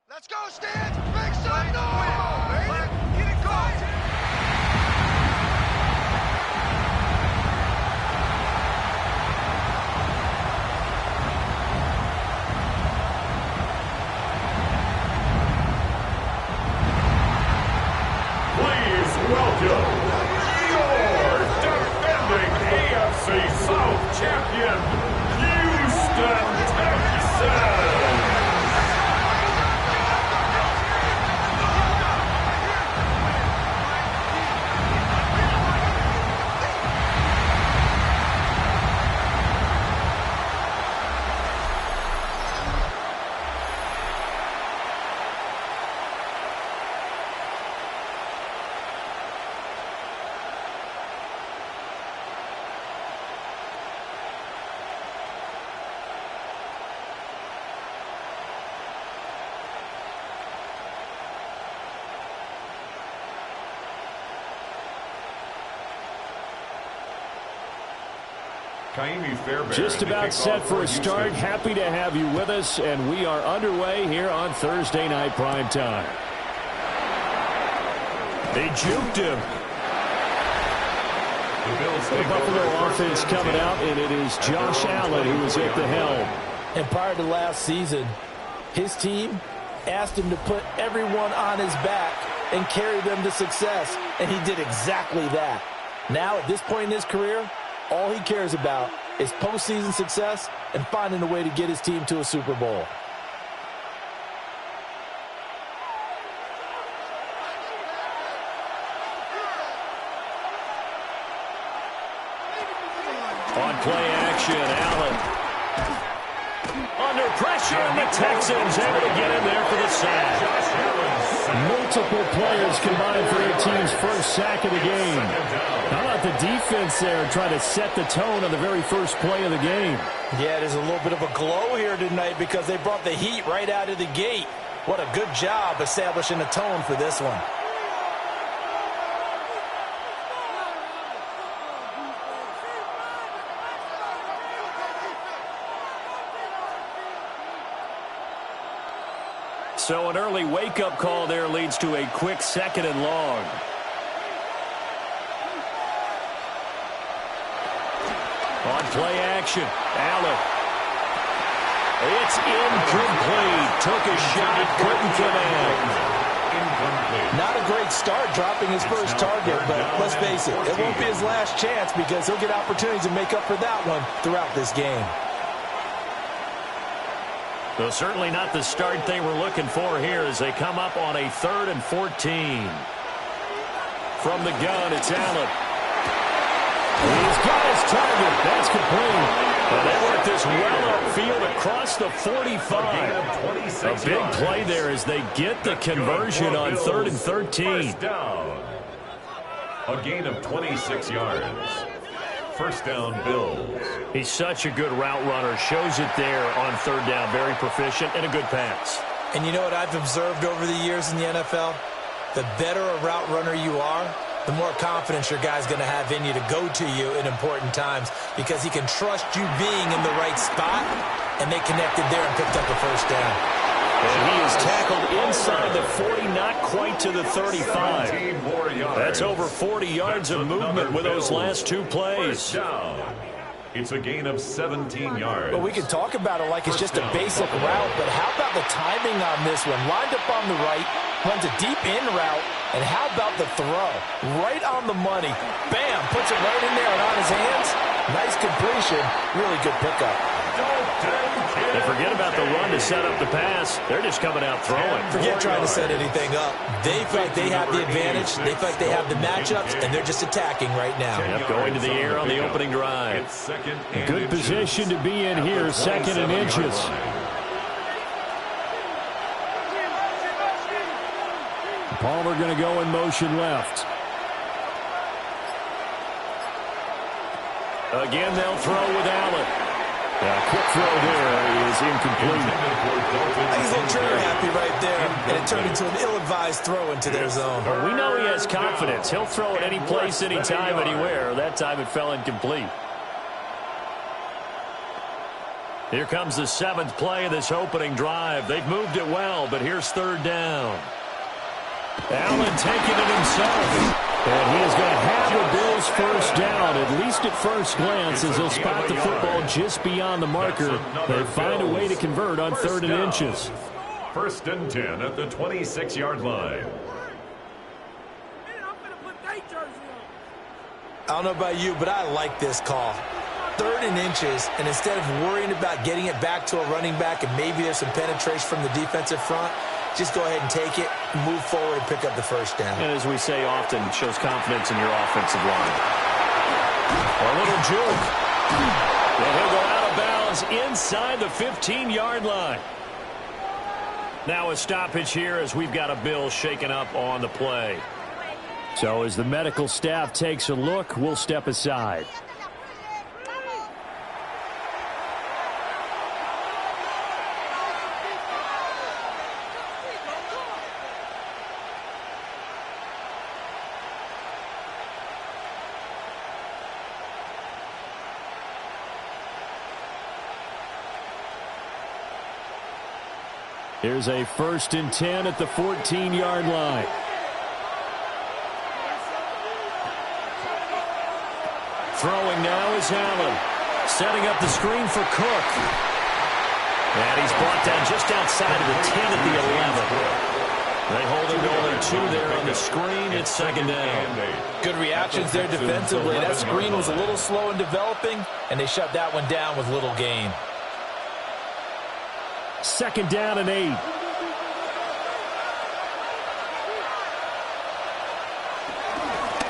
Let's go, Stan! Make some noise! Get it going! Please welcome your defending AFC South champion, Houston Texans! Just about set for a start. Happy to have you with us, and we are underway here on Thursday Night Primetime. They juked him. The Buffalo offense coming out, and it is Josh Allen who is at the helm. And prior to last season, his team asked him to put everyone on his back and carry them to success, and he did exactly that. Now, at this point in his career, all he cares about is postseason success and finding a way to get his team to a Super Bowl. On play action, Allen. Under pressure, and the Texans able to get in there for the sack. Multiple players combined for their team's first sack of the game. How about the defense there trying to set the tone on the very first play of the game? Yeah, there's a little bit of a glow here tonight because they brought the heat right out of the gate. What a good job establishing a tone for this one. So an early wake-up call there leads to a quick 2nd and long. On play action, Allen. It's incomplete. Took a shot, couldn't connect. Not a great start dropping his first target, but let's face it, it won't be his last chance because he'll get opportunities to make up for that one throughout this game. Well, certainly not the start they were looking for here as they come up on a 3rd and 14. From the gun, it's Allen. He's got his target. That's complete. Well, they work this well upfield across the 45. A big play there as they get the conversion on 3rd and 13. A gain of 26 yards. First down, Bills. He's such a good route runner. Shows it there on 3rd down. Very proficient and a good pass. And you know what I've observed over the years in the NFL? The better a route runner you are, the more confidence your guy's going to have in you to go to you in important times because he can trust you being in the right spot, and they connected there and picked up a first down. And he is tackled inside the 40, not quite to the 35. That's over 40 yards of movement with those last 2 plays. It's a gain of 17 yards. Well, we can talk about it like it's just a basic route, but how about the timing on this one? Lined up on the right, runs a deep in route, and how about the throw? Right on the money. Bam! Puts it right in there and on his hands. Nice completion. Really good pickup. They forget about the run to set up the pass. They're just coming out throwing. Forget trying to set anything up. They feel like they have the advantage. They feel like they have the matchups, and they're just attacking right now. Yep, going to the air on the opening drive. Good position to be in here, 2nd and inches. Palmer going to go in motion left. Again, they'll throw with Allen. Quick throw there is incomplete. He's a little trigger happy right there, and it turned into an ill-advised throw into their zone. Well, we know he has confidence. He'll throw it any place, anytime, anywhere. That time it fell incomplete. Here comes the 7th play of this opening drive. They've moved it well, but here's 3rd down. Allen taking it himself. And he is going to have the Bills' first down, at least at first glance, as they'll spot the football just beyond the marker. They find a way to convert on 3rd and inches. 1st and 10 at the 26-yard line. I don't know about you, but I like this call. 3rd and inches, and instead of worrying about getting it back to a running back and maybe there's some penetration from the defensive front, just go ahead and take it, move forward, and pick up the first down. And as we say often, it shows confidence in your offensive line. A little juke. And he'll go out of bounds inside the 15-yard line. Now a stoppage here as we've got a Bill shaken up on the play. So as the medical staff takes a look, we'll step aside. Here's a 1st and 10 at the 14-yard line. Throwing now is Allen. Setting up the screen for Cook. And he's brought down just outside of the 10 at the 11. They hold him to only 2 there on the screen. It's 2nd down. Good reactions there defensively. That screen was a little slow in developing, and they shut that one down with little gain. 2nd down and 8.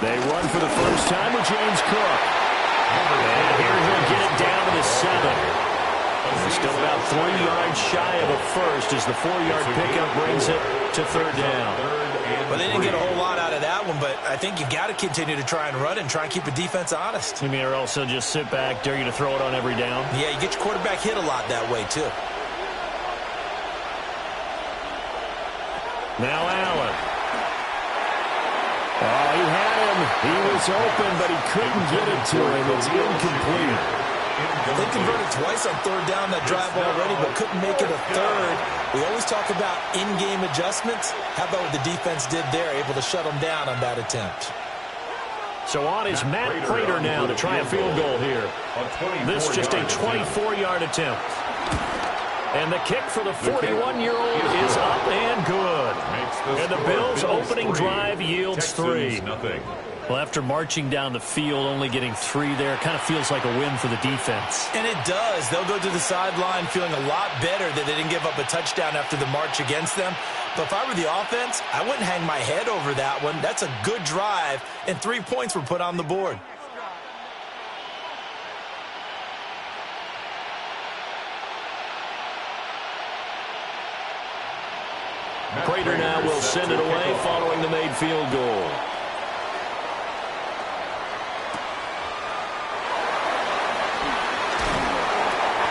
They run for the first time with James Cook. And here he'll get it down to the 7. They're still about 3 yards shy of a first as the 4-yard pickup brings it to 3rd down. Well, they didn't get a whole lot out of that one, but I think you've got to continue to try and run and try and keep the defense honest. You mean or also just sit back, dare you to throw it on every down? Yeah, you get your quarterback hit a lot that way, too. Now Allen. Oh, he had him. He was open, but he couldn't get it to him. It's incomplete. They converted twice on 3rd down that drive already, but couldn't make it a 3rd. We always talk about in-game adjustments. How about what the defense did there, able to shut them down on that attempt? So on is Matt Prater now to try a field goal here. This just a 24-yard attempt. And the kick for the 41-year-old is up and good. And the Bills' opening drive yields 3. Well, after marching down the field, only getting 3 there, kind of feels like a win for the defense. And it does. They'll go to the sideline feeling a lot better that they didn't give up a touchdown after the march against them. But if I were the offense, I wouldn't hang my head over that one. That's a good drive, and 3 points were put on the board. Prater now will send it away following the made field goal.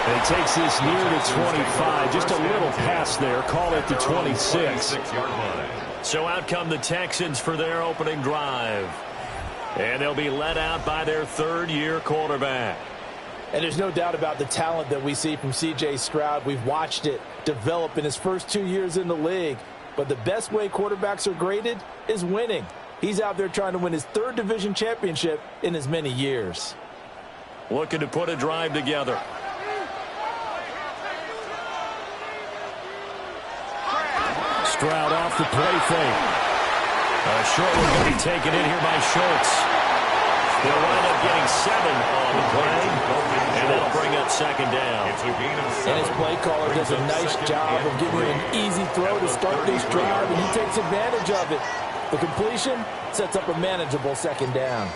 And he takes this near the 25. Just a little pass there. Call it the 26. So out come the Texans for their opening drive. And they'll be led out by their 3rd-year quarterback. And there's no doubt about the talent that we see from C.J. Stroud. We've watched it develop in his first 2 years in the league. But the best way quarterbacks are graded is winning. He's out there trying to win his 3rd division championship in as many years. Looking to put a drive together. Stroud off the play fake. Short one going to be taken in here by Schultz. They'll wind up getting 7 on the play, and that'll bring up 2nd down. And his play caller does a nice job of giving him an easy throw to start this drive, and he takes advantage of it. The completion sets up a manageable 2nd down.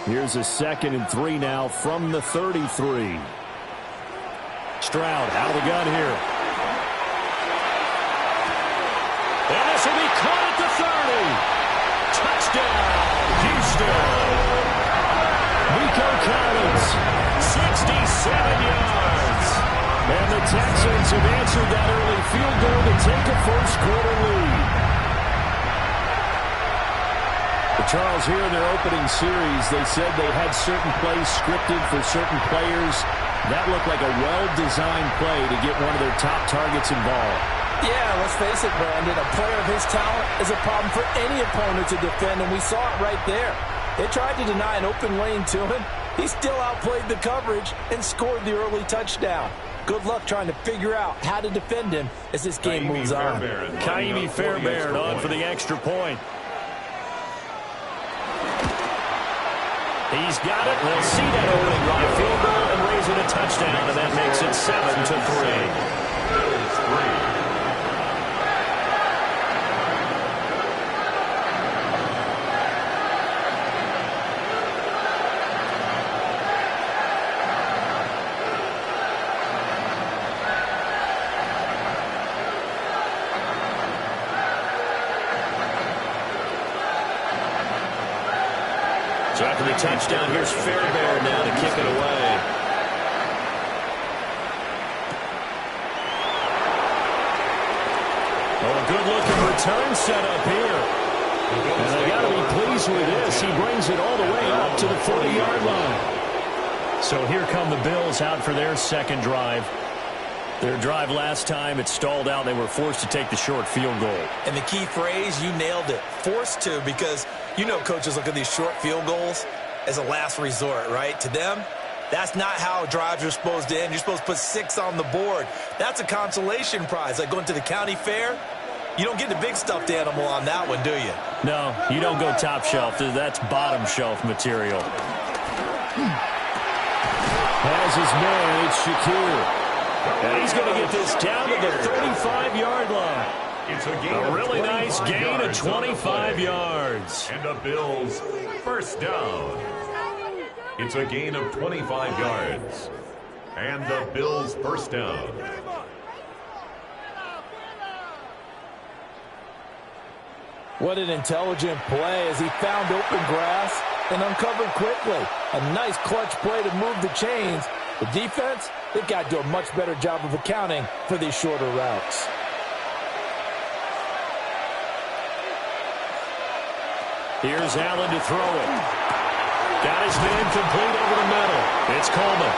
Here's a 2nd and 3 now from the 33. Stroud out of the gun here. And this will be caught at the 30. Touchdown, Houston. Nico Collins, 67 yards. And the Texans have answered that early field goal to take a first-quarter lead. But Charles, here in their opening series, they said they had certain plays scripted for certain players. That looked like a well-designed play to get one of their top targets involved. Yeah, let's face it, Brandon. A player of his talent is a problem for any opponent to defend, and we saw it right there. They tried to deny an open lane to him. He still outplayed the coverage and scored the early touchdown. Good luck trying to figure out how to defend him as this game moves on. Kaimi Fairbairn on for the extra point. He's got it. They'll see that opening right field goal and raise it a touchdown, and that makes it 7-3. Bills 3. So after the touchdown, here's Fairbairn now to kick it away. Oh, a good-looking return set up here. And they got to be pleased with this. He brings it all the way up to the 40-yard line. So here come the Bills out for their second drive. Their drive last time, it stalled out. They were forced to take the short field goal. And the key phrase, you nailed it, forced to, because you know coaches look at these short field goals as a last resort, right? To them, that's not how drives are supposed to end. You're supposed to put 6 on the board. That's a consolation prize. Like going to the county fair, you don't get the big stuffed animal on that one, do you? No, you don't go top shelf. That's bottom shelf material. Has his man, it's Shakir. And he's going to get this down to the 35-yard line. It's a really nice gain of 25 yards. And the Bills first down. It's a gain of 25 yards. And the Bills first down. What an intelligent play as he found open grass and uncovered quickly. A nice clutch play to move the chains. The defense, they've got to do a much better job of accounting for these shorter routes. Here's Allen to throw it. Got his man complete over the middle. It's Coleman.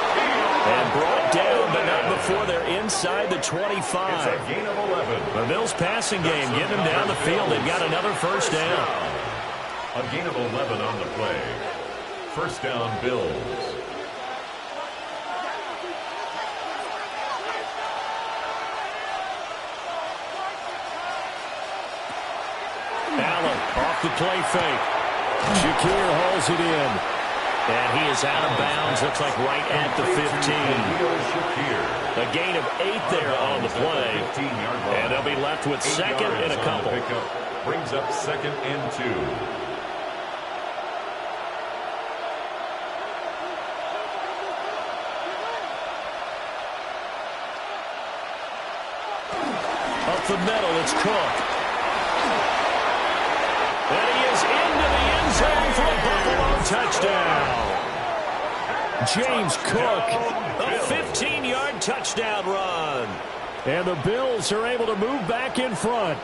And brought down, but not before they're inside the 25. It's a gain of 11. The Bills passing game, getting them down the field. They've got another first down. A gain of 11 on the play. First down, Bills. Allen off the play fake. Shakir hauls it in. And he is out of bounds, looks like right at the 15. A gain of 8 there on the play. And they'll be left with second and a couple. Brings up second and 2. Up the middle, it's Cook. And he is into the end zone for a Buffalo touchdown. James Cook, a 15-yard touchdown run. And the Bills are able to move back in front.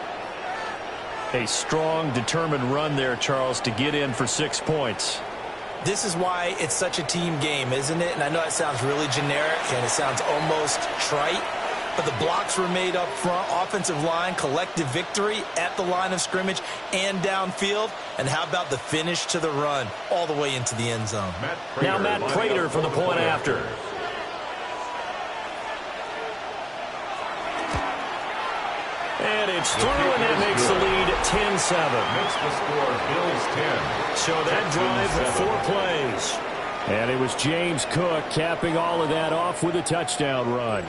A strong, determined run there, Charles, to get in for 6 points. This is why it's such a team game, isn't it? And I know it sounds really generic and it sounds almost trite, but the blocks were made up front, offensive line, collective victory at the line of scrimmage and downfield. And how about the finish to the run all the way into the end zone? Now Matt Prater from the point after. And it's through, and that makes the lead 10-7. Makes the score Bills 10. So that drive 4 plays. And it was James Cook capping all of that off with a touchdown run.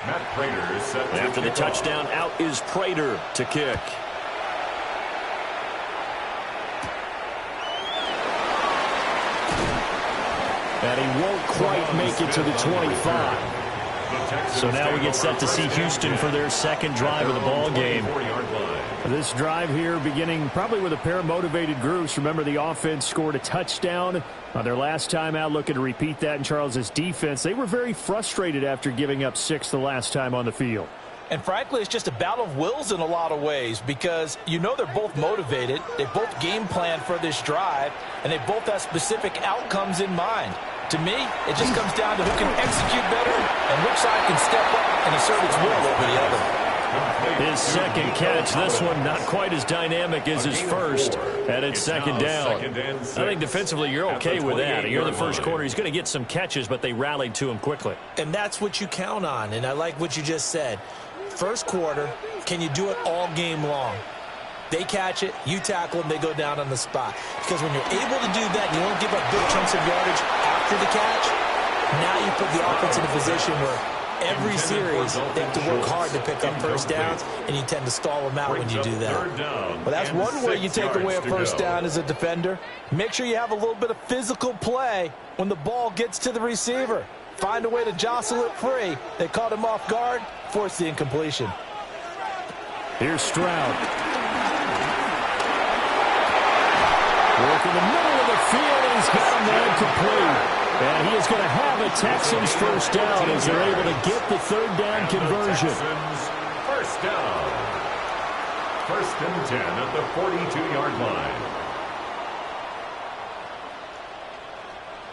Matt Prater is set to After the touchdown, out is Prater to kick. And he won't quite make it to the 25. So now we get set to see Houston for their second drive of the ball game. This drive here beginning probably with a pair of motivated groups. Remember, the offense scored a touchdown on their last time out, looking to repeat that in Charles's defense. They were very frustrated after giving up 6 the last time on the field. And frankly, it's just a battle of wills in a lot of ways because you know they're both motivated. They both game plan for this drive, and they both have specific outcomes in mind. To me, it just comes down to who can execute better and which side can step up and assert its will over the other. His second catch, this one not quite as dynamic as his first, and it's second down. I think defensively you're okay with that. You're in the first quarter. He's going to get some catches, but they rallied to him quickly. And that's what you count on, and I like what you just said. First quarter, can you do it all game long? They catch it, you tackle them, they go down on the spot. Because when you're able to do that and you don't give up big chunks of yardage after the catch, now you put the offense in a position where every series they have to work hard to pick up first downs, and you tend to stall them out when you do that. But that's one way you take away a first down as a defender. Make sure you have a little bit of physical play when the ball gets to the receiver. Find a way to jostle it free. They caught him off guard, forced the incompletion. Here's Stroud. Work in the middle of the field, and he's got him there complete. And he is going to have a Texans first down as they're able to get the third down conversion. First down. First and 10 at the 42-yard line.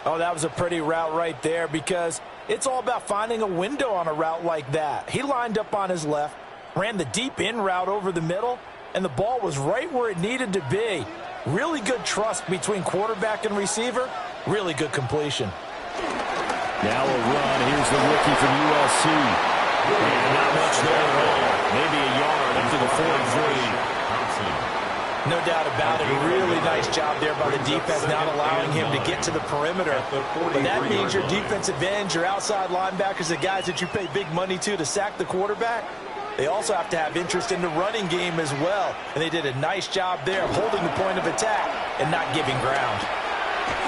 Oh, that was a pretty route right there because it's all about finding a window on a route like that. He lined up on his left, ran the deep in route over the middle, and the ball was right where it needed to be. Really good trust between quarterback and receiver. Really good completion. Now a run. Here's the rookie from USC. And not much there at all. Maybe a yard up to the 43. No doubt about it. Really nice job there by the defense, not allowing him to get to the perimeter. But that means your defensive ends, your outside linebackers, the guys that you pay big money to sack the quarterback, they also have to have interest in the running game as well. And they did a nice job there of holding the point of attack and not giving ground.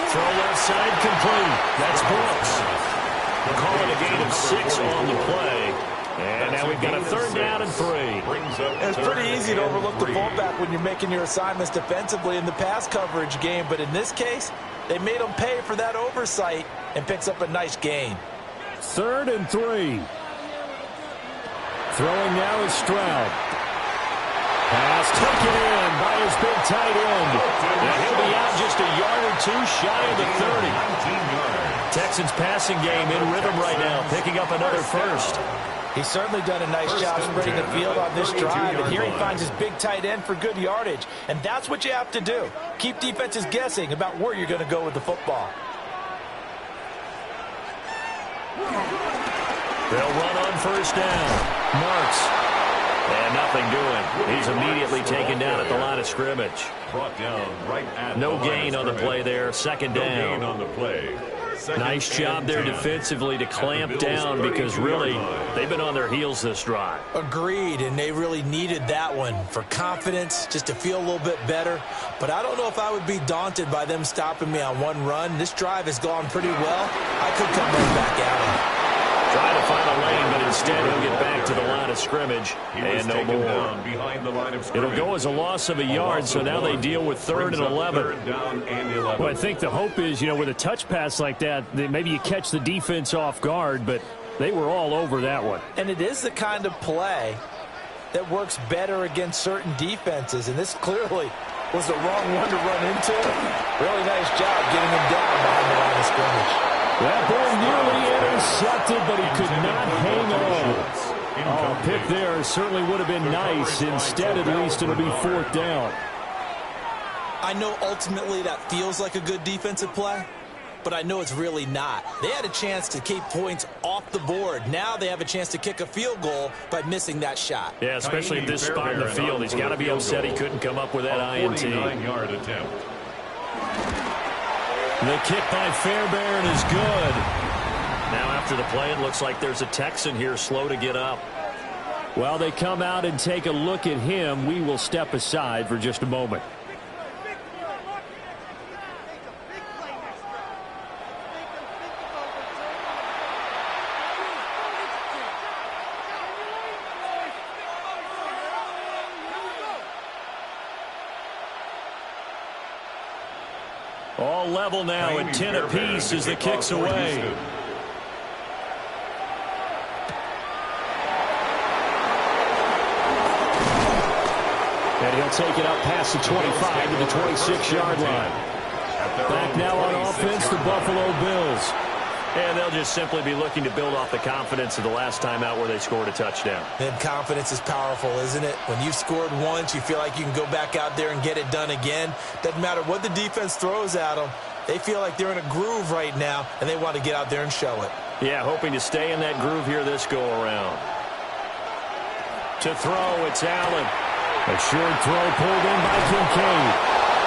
Throw left side complete. That's Brooks. We're calling a gain of 6 on the play. And now we've got a third down and 3. It's pretty easy to overlook the fullback when you're making your assignments defensively in the pass coverage game. But in this case, they made him pay for that oversight and picks up a nice gain. Third and 3. Throwing now is Stroud. Pass taken in by his big tight end. And he'll be out just a yard or two shy of the 30. Texans passing game in rhythm right now, picking up another first. He's certainly done a nice job spreading the field on this drive, and here he finds his big tight end for good yardage. And that's what you have to do. Keep defenses guessing about where you're going to go with the football. They'll run on first down. Marks. And nothing doing. He's immediately taken down at the line of scrimmage. Brought down right at no gain on the play there. Second down. No gain on the play. Nice job there defensively to clamp down because really they've been on their heels this drive. Agreed, and they really needed that one for confidence, just to feel a little bit better. But I don't know if I would be daunted by them stopping me on one run. This drive has gone pretty well. I could come right back at him. Try to find a lane, but instead he'll get back to the line of scrimmage and no more. It'll go as a loss of a yard, so now they deal with third and 11. Well, I think the hope is, with a touch pass like that maybe you catch the defense off guard, but they were all over that one. And it is the kind of play that works better against certain defenses, and this clearly was the wrong one to run into. Really nice job getting him down behind the line of scrimmage. That ball nearly intercepted, but he could not hang on. Oh, pick there certainly would have been nice. Instead, at least, it'll be fourth down. I know ultimately that feels like a good defensive play, but I know it's really not. They had a chance to keep points off the board. Now they have a chance to kick a field goal by missing that shot. Yeah, especially at this spot in the field. He's got to be upset he couldn't come up with that INT. 49-yard attempt. The kick by Fairbairn is good. Now after the play, it looks like there's a Texan here slow to get up. While they come out and take a look at him, we will step aside for just a moment. All level now at 10 apiece as the kick's away. And he'll take it up past the 25 to the 26-yard line. Back now on offense, the Buffalo Bills. And they'll just simply be looking to build off the confidence of the last time out where they scored a touchdown. And confidence is powerful, isn't it? When you've scored once, you feel like you can go back out there and get it done again. Doesn't matter what the defense throws at them. They feel like they're in a groove right now, and they want to get out there and show it. Yeah, hoping to stay in that groove here this go-around. To throw, it's Allen. A short throw pulled in by Kincaid.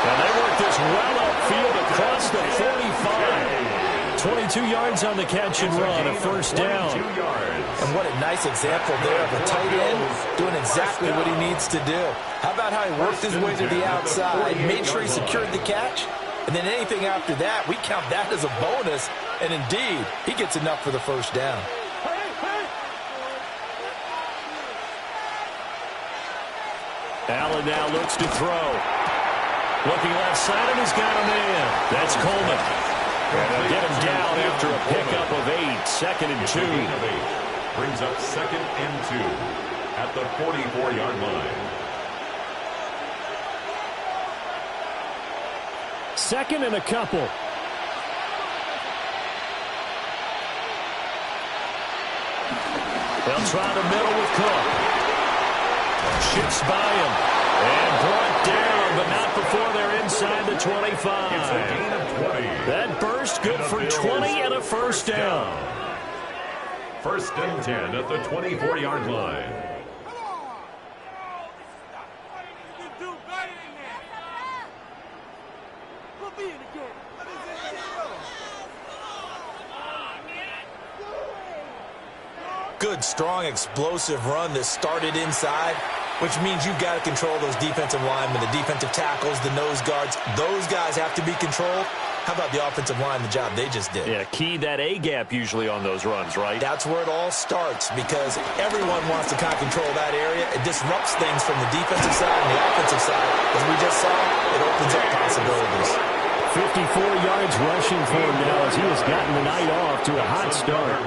And they work this well upfield across the 45. 22 yards on the catch and run, a first down. And what a nice example there of a tight end doing exactly what he needs to do. How about how he worked his way to the outside, made sure he secured the catch, and then anything after that, we count that as a bonus. And indeed, he gets enough for the first down. Allen now looks to throw. Looking left side, and he's got a man. That's Coleman. And they'll get him down after a pickup of 8. 2nd and 2. Brings up 2nd and 2 at the 44-yard line. 2nd and a couple. They'll try the middle with Cook. Shifts by him. And brought down, but not before they're inside the 25. It's a gain of 20. That burst good for 20 and a first down. 1st and 10 at the 24-yard line. Good, strong, explosive run that started inside, which means you've got to control those defensive linemen, the defensive tackles, the nose guards. Those guys have to be controlled. How about the offensive line, the job they just did? Yeah, key that A-gap usually on those runs, right? That's where it all starts because everyone wants to kind of control that area. It disrupts things from the defensive side and the offensive side. As we just saw, it opens up possibilities. 54 yards rushing for him now as he has gotten the night off to a hot start.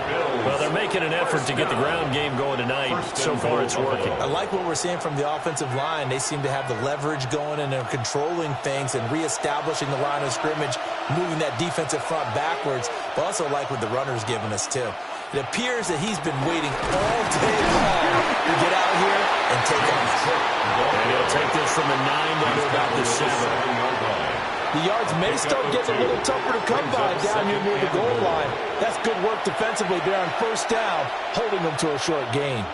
Well, they're making an effort to get the ground game going tonight. So far, it's working. I like what we're seeing from the offensive line. They seem to have the leverage going, and they're controlling things and reestablishing the line of scrimmage, moving that defensive front backwards. But also like what the runner's giving us, too. It appears that he's been waiting all day long to get out here and take off. And he'll take this from the 9 down to about the 7. The yards may start getting a little tougher to come by down here near the goal line. That's good work defensively there on first down, holding them to a short gain.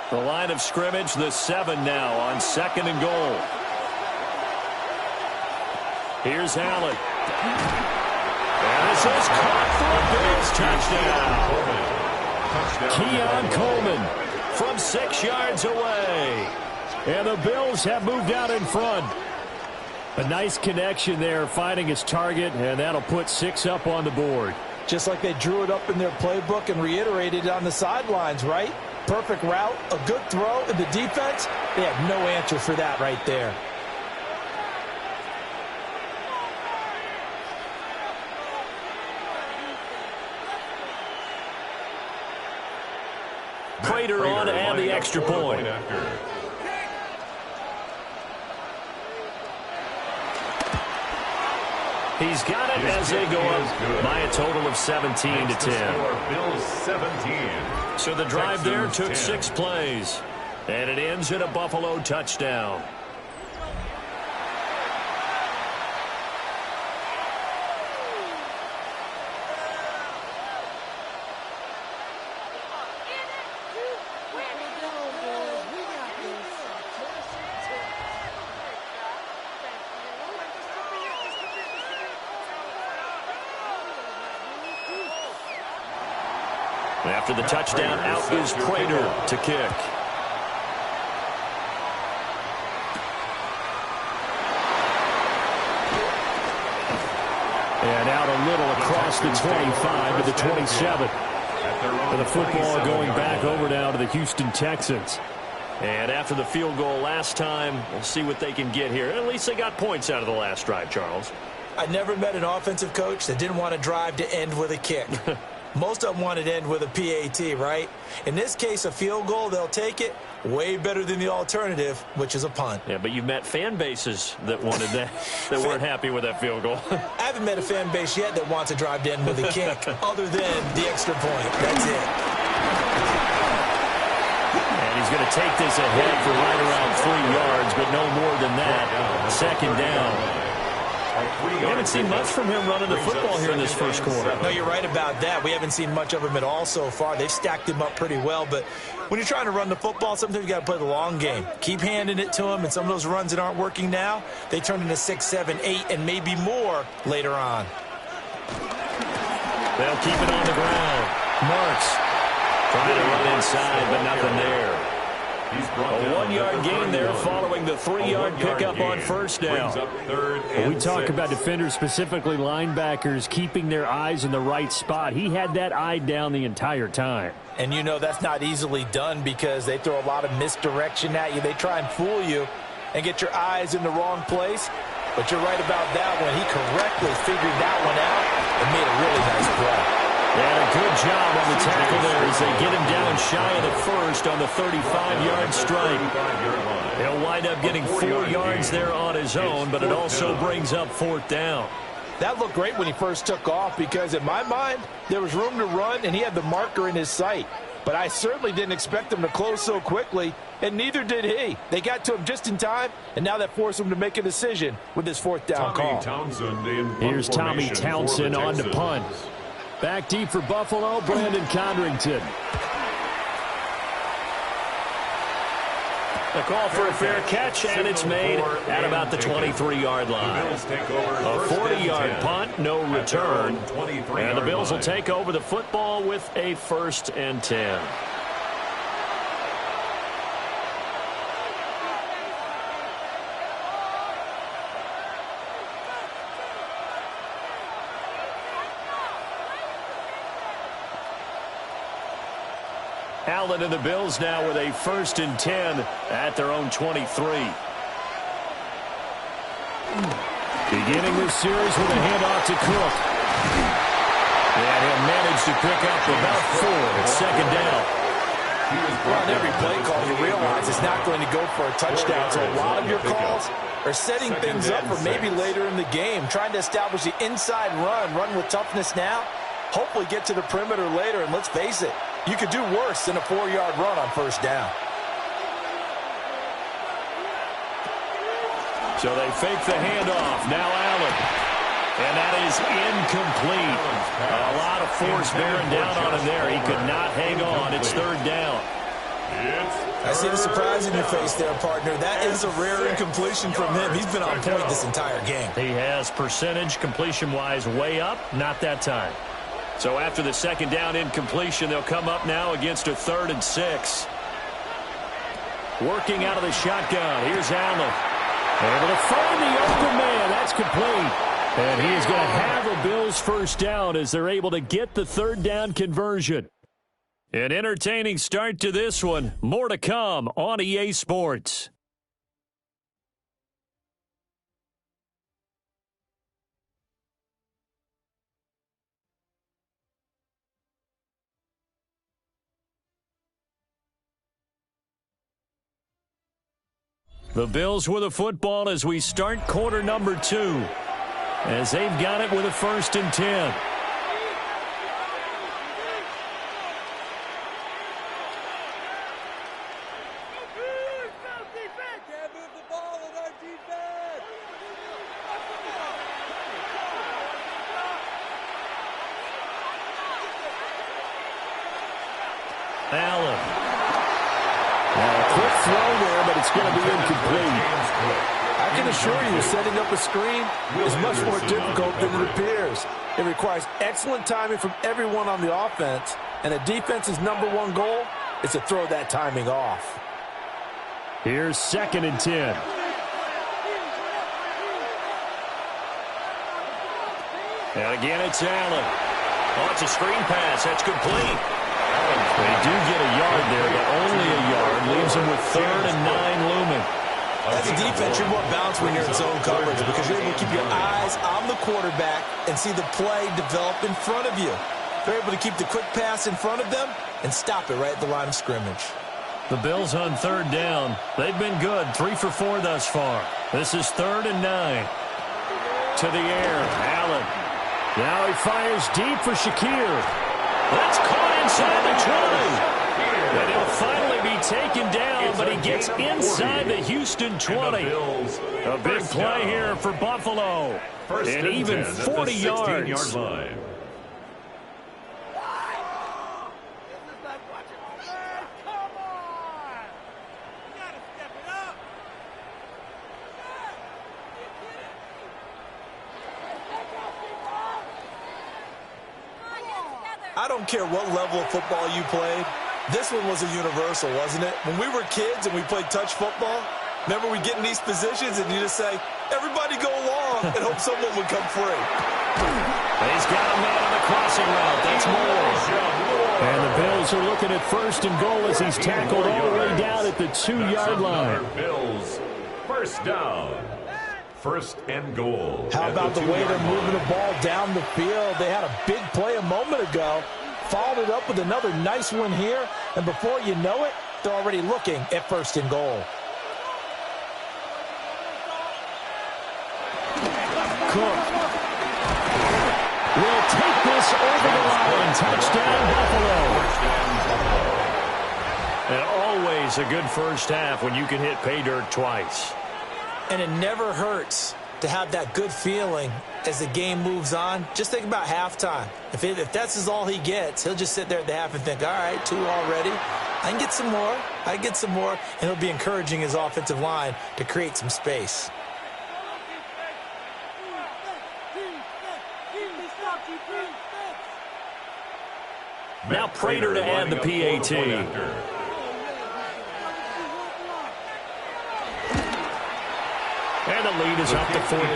The line of scrimmage, the 7 now on 2nd and goal. Here's Allen. And this is caught for a Bills touchdown. Keon Coleman from 6 yards away. And the Bills have moved out in front. A nice connection there, finding his target, and that'll put 6 up on the board. Just like they drew it up in their playbook and reiterated it on the sidelines, right? Perfect route, a good throw, and the defense, they have no answer for that right there. Prater on to add the extra point. He's got it as they go up by a total of 17 to 10. Bills 17. So the drive there took 6 plays. And it ends in a Buffalo touchdown. After the touchdown, out is Prater to kick. And out a little across the 25 to the 27. And the football going back over now to the Houston Texans. And after the field goal last time, we'll see what they can get here. At least they got points out of the last drive, Charles. I never met an offensive coach that didn't want to drive to end with a kick. Most of them want to end with a PAT, right? In this case, a field goal, they'll take it. Way better than the alternative, which is a punt. Yeah, but you've met fan bases that wanted that, that weren't happy with that field goal. I haven't met a fan base yet that wants to drive to end with a kick, other than the extra point. That's it. And he's going to take this ahead for right around 3 yards, but no more than that. Second down. We haven't seen much from him running the football here in this first quarter. No, you're right about that. We haven't seen much of him at all so far. They've stacked him up pretty well, but when you're trying to run the football, sometimes you got to play the long game. Keep handing it to him, and some of those runs that aren't working now, they turn into 6, 7, 8, and maybe more later on. They'll keep it on the ground. Marks trying to run inside, but nothing there. A 1-yard gain there following the 3-yard pickup on first down. We talk about defenders, specifically linebackers, keeping their eyes in the right spot. He had that eye down the entire time. And you know that's not easily done because they throw a lot of misdirection at you. They try and fool you and get your eyes in the wrong place. But you're right about that one. He correctly figured that one out and made a really nice play. And a good job on the tackle there as they get him down shy of the first on the 35-yard strike. He'll wind up getting 4 yards there on his own, but it also brings up 4th down. That looked great when he first took off because, in my mind, there was room to run, and he had the marker in his sight. But I certainly didn't expect him to close so quickly, and neither did he. They got to him just in time, and now that forced him to make a decision with his 4th down call. Here's Tommy Townsend on to punt. Back deep for Buffalo, Brandon Condrington. The call for a fair catch, and it's made at about the 23-yard line. A 40-yard punt, no return. And the Bills will take over the football with a 1st and 10. Allen and the Bills now with a 1st and 10 at their own 23. Beginning this series with a handoff to Cook. And he'll manage to pick up about 4 at 2nd down. Well, on every play call, you realize it's not going to go for a touchdown. So a lot of your calls are setting things up for maybe later in the game, trying to establish the inside run with toughness now, hopefully get to the perimeter later, and let's face it, you could do worse than a 4-yard run on 1st down. So they fake the handoff. Now Allen. And that is incomplete. A lot of force bearing down on him there. He could not hang on. It's 3rd down. I see the surprise in your face there, partner. That is a rare incompletion from him. He's been on point this entire game. He has percentage completion-wise way up. Not that time. So after the 2nd down incompletion, they'll come up now against a 3rd and 6. Working out of the shotgun. Here's Allen. Able to find the open man. That's complete. And he is going to have a Bills 1st down as they're able to get the 3rd down conversion. An entertaining start to this one. More to come on EA Sports. The Bills with a football as we start quarter number 2. As they've got it with a 1st and 10. Allen. Now a quick throw there, but it's going to be incomplete. I can assure you, setting up a screen is much more difficult than it appears. It requires excellent timing from everyone on the offense, and a defense's #1 goal is to throw that timing off. Here's 2nd and 10. And again, it's Allen. Oh, it's a screen pass. That's complete. They do get a yard there, but only a yard. Leaves them with 3rd and 9 looming. As a defense, you're more balanced when you're in zone coverage because you're able to keep your eyes on the quarterback and see the play develop in front of you. They're able to keep the quick pass in front of them and stop it right at the line of scrimmage. The Bills on third down. They've been good, 3 for 4 thus far. This is 3rd and 9. To the air, Allen. Now he fires deep for Shakir. That's caught inside the 20. And he'll finally be taken down, but he gets inside the Houston 20. A big play here for Buffalo. And even 40 yards. Line. I don't care what level of football you played. This one was a universal, wasn't it? When we were kids and we played touch football, remember we get in these positions and you just say, everybody go along and hope someone would come free. He's got a man on the crossing route. That's Moore. And the Bills are looking at 1st and goal as he's tackled all the way down at the 2-yard line. Bills, 1st down. 1st and goal. How about the way they're moving the ball down the field? They had a big play a moment ago. Followed it up with another nice one here. And before you know it, they're already looking at 1st and goal. Cook will take this over the line. Touchdown, Buffalo. And always a good first half when you can hit pay dirt twice. And it never hurts to have that good feeling as the game moves on. Just think about halftime. If that's all he gets, he'll just sit there at the half and think, all right, 2 already. I can get some more. I can get some more. And he'll be encouraging his offensive line to create some space. Now Prater to add the PAT. And the lead is up to 14.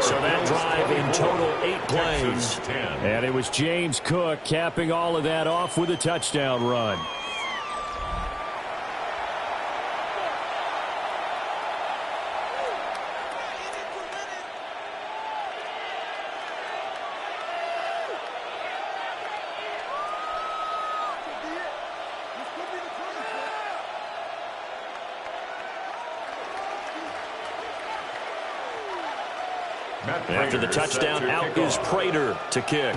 So that drive in total 8 plays. And it was James Cook capping all of that off with a touchdown run. After the touchdown, out is Prater to kick.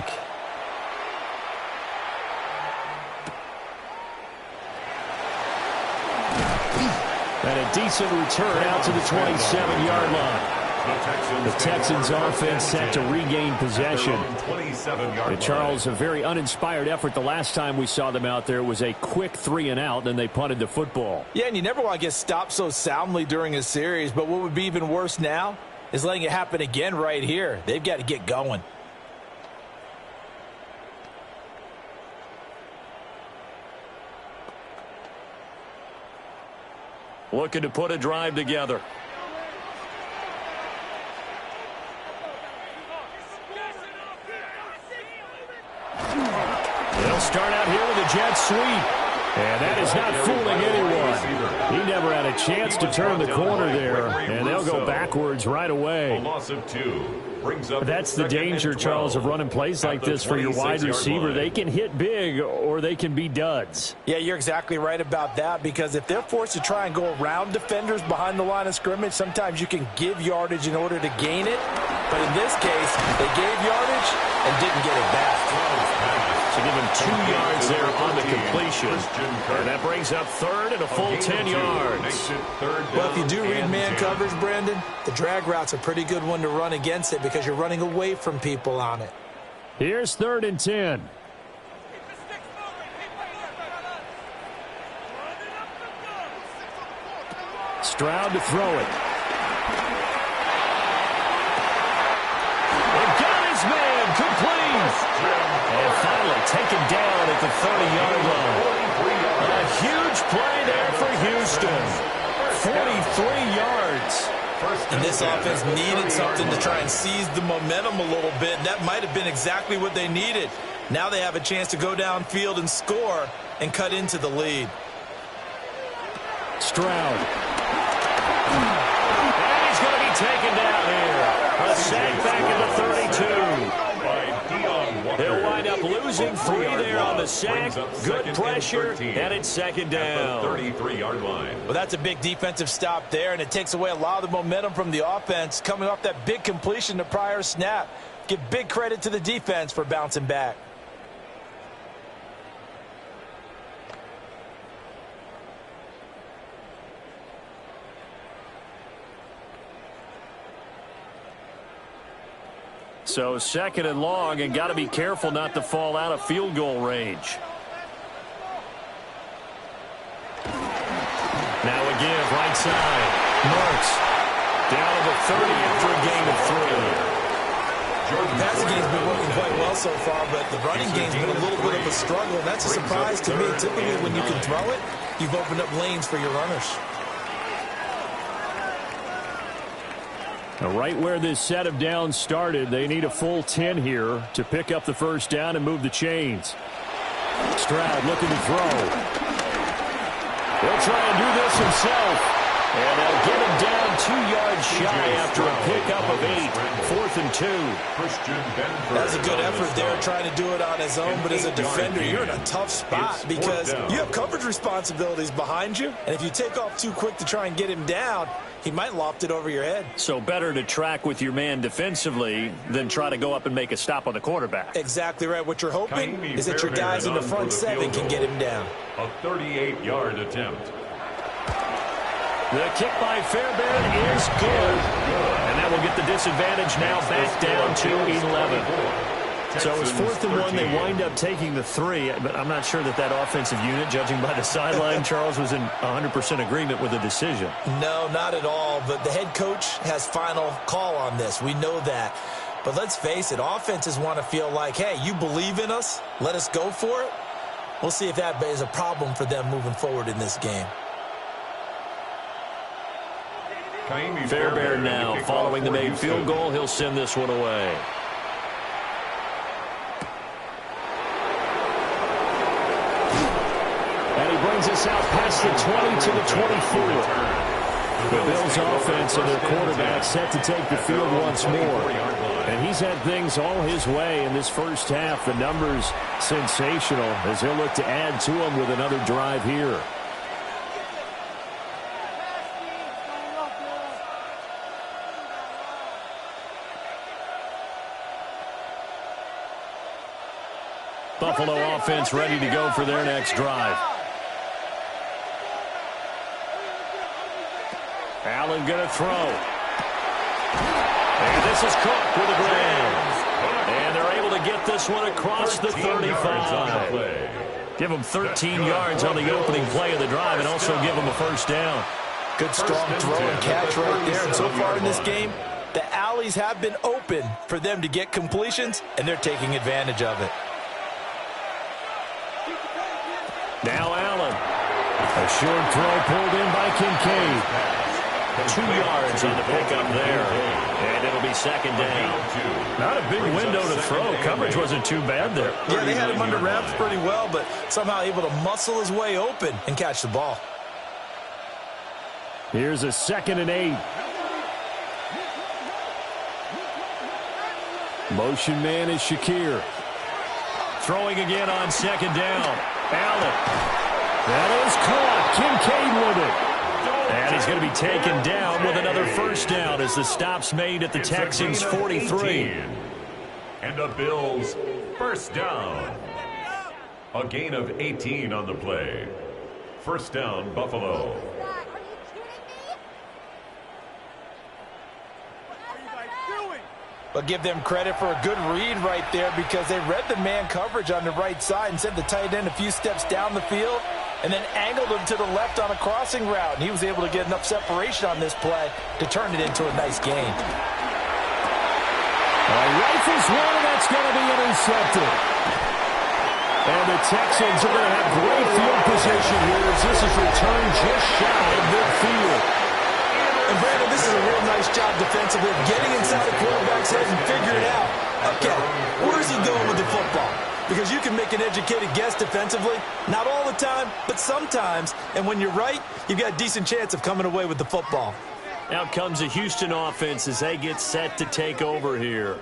And a decent return out to the 27-yard line. The Texans offense set to regain possession. And Charles, a very uninspired effort the last time we saw them out there. It was a quick 3-and-out, then they punted the football. Yeah, and you never want to get stopped so soundly during a series, but what would be even worse now is letting it happen again right here. They've got to get going. Looking to put a drive together. They'll start out here with a jet sweep. And that is not fooling anyone. He never had a chance to turn the corner there, and they'll go backwards right away. That's the danger, Charles, of running plays like this for your wide receiver. They can hit big or they can be duds. Yeah, you're exactly right about that, because if they're forced to try and go around defenders behind the line of scrimmage, sometimes you can give yardage in order to gain it. But in this case, they gave yardage and didn't get it back. To give him 2 yards there on the completion. And that brings up 3rd and a full 10 yards. Well, if you do read man coverage, Brandon, the drag route's a pretty good one to run against it because you're running away from people on it. Here's 3rd and 10. Stroud to throw it. They've got his man complete. And finally taken down at the 30-yard line. A huge play there for Houston. 43 yards. And this offense needed something to try and seize the momentum a little bit. That might have been exactly what they needed. Now they have a chance to go downfield and score and cut into the lead. Stroud. And he's going to be taken down here. A sack back at the 32. They'll wind up losing 3 there on the sack. Good pressure, and it's second down. 33-yard line. Well, that's a big defensive stop there, and it takes away a lot of the momentum from the offense coming off that big completion the prior snap. Give big credit to the defense for bouncing back. So second and long, and got to be careful not to fall out of field goal range. Now a give, right side. Marks down to the 30 after a gain of 3. The passing game's been working quite well so far, but the running game's been a little bit of a struggle, and that's a surprise to me. Typically, when you can throw it, you've opened up lanes for your runners. Now, right where this set of downs started, they need a full 10 here to pick up the first down and move the chains. Stroud looking to throw. He'll try and do this himself. And they'll get him down 2 yards shy after a pickup of 8. 4th and 2. That's a good effort there, trying to do it on his own. But as a defender, you're in a tough spot because you have coverage responsibilities behind you. And if you take off too quick to try and get him down, he might loft it over your head. So better to track with your man defensively than try to go up and make a stop on the quarterback. Exactly right. What you're hoping is that your guys in the front 7 can get him down. A 38-yard attempt. The kick by Fairbairn is good. And that will get the disadvantage now back down to 11. So it was 4th and 1. They wind up taking the 3. But I'm not sure that offensive unit, judging by the sideline, Charles, was in 100% agreement with the decision. No, not at all. But the head coach has final call on this. We know that. But let's face it, offenses want to feel like, hey, you believe in us, let us go for it. We'll see if that is a problem for them moving forward in this game. Fairbairn now, following the made field goal, he'll send this one away. And he brings us out past the 20 to the 24. The Bills offense and their quarterback set to take the field once more. And he's had things all his way in this first half. The numbers sensational as he'll look to add to them with another drive here. Buffalo offense ready to go for their next drive. Allen going to throw. And this is Cook with a grab. And they're able to get this one across the 35. Give them 13 yards on the opening play of the drive and also give them a first down. Good strong throw and catch right there. And so far in this game, the alleys have been open for them to get completions, and they're taking advantage of it. Now Allen. A short throw pulled in by Kincaid. 2 yards on the pickup there. And it'll be second down. Not a big window to throw. Coverage wasn't too bad there. Yeah, they had him under wraps pretty well, but somehow able to muscle his way open and catch the ball. Here's a 2nd and 8. Motion man is Shakir. Throwing again on second down. Allen. That is caught. Kincaid with it. And he's going to be taken down with another first down as the stop's made at the Texans' 43. And the Bills first down. A gain of 18 on the play. First down, Buffalo. But give them credit for a good read right there because they read the man coverage on the right side and sent the tight end a few steps down the field and then angled him to the left on a crossing route. And he was able to get enough separation on this play to turn it into a nice gain. Rifles one, and that's going to be intercepted. And the Texans are going to have great field position here as this is returned just shy of midfield. And Brandon, this is a real nice job defensively of getting inside the quarterback's head and figuring out, okay, where's he going with the football? because you can make an educated guess defensively. Not all the time, but sometimes. And when you're right, you've got a decent chance of coming away with the football. Out comes the Houston offense as they get set to take over here.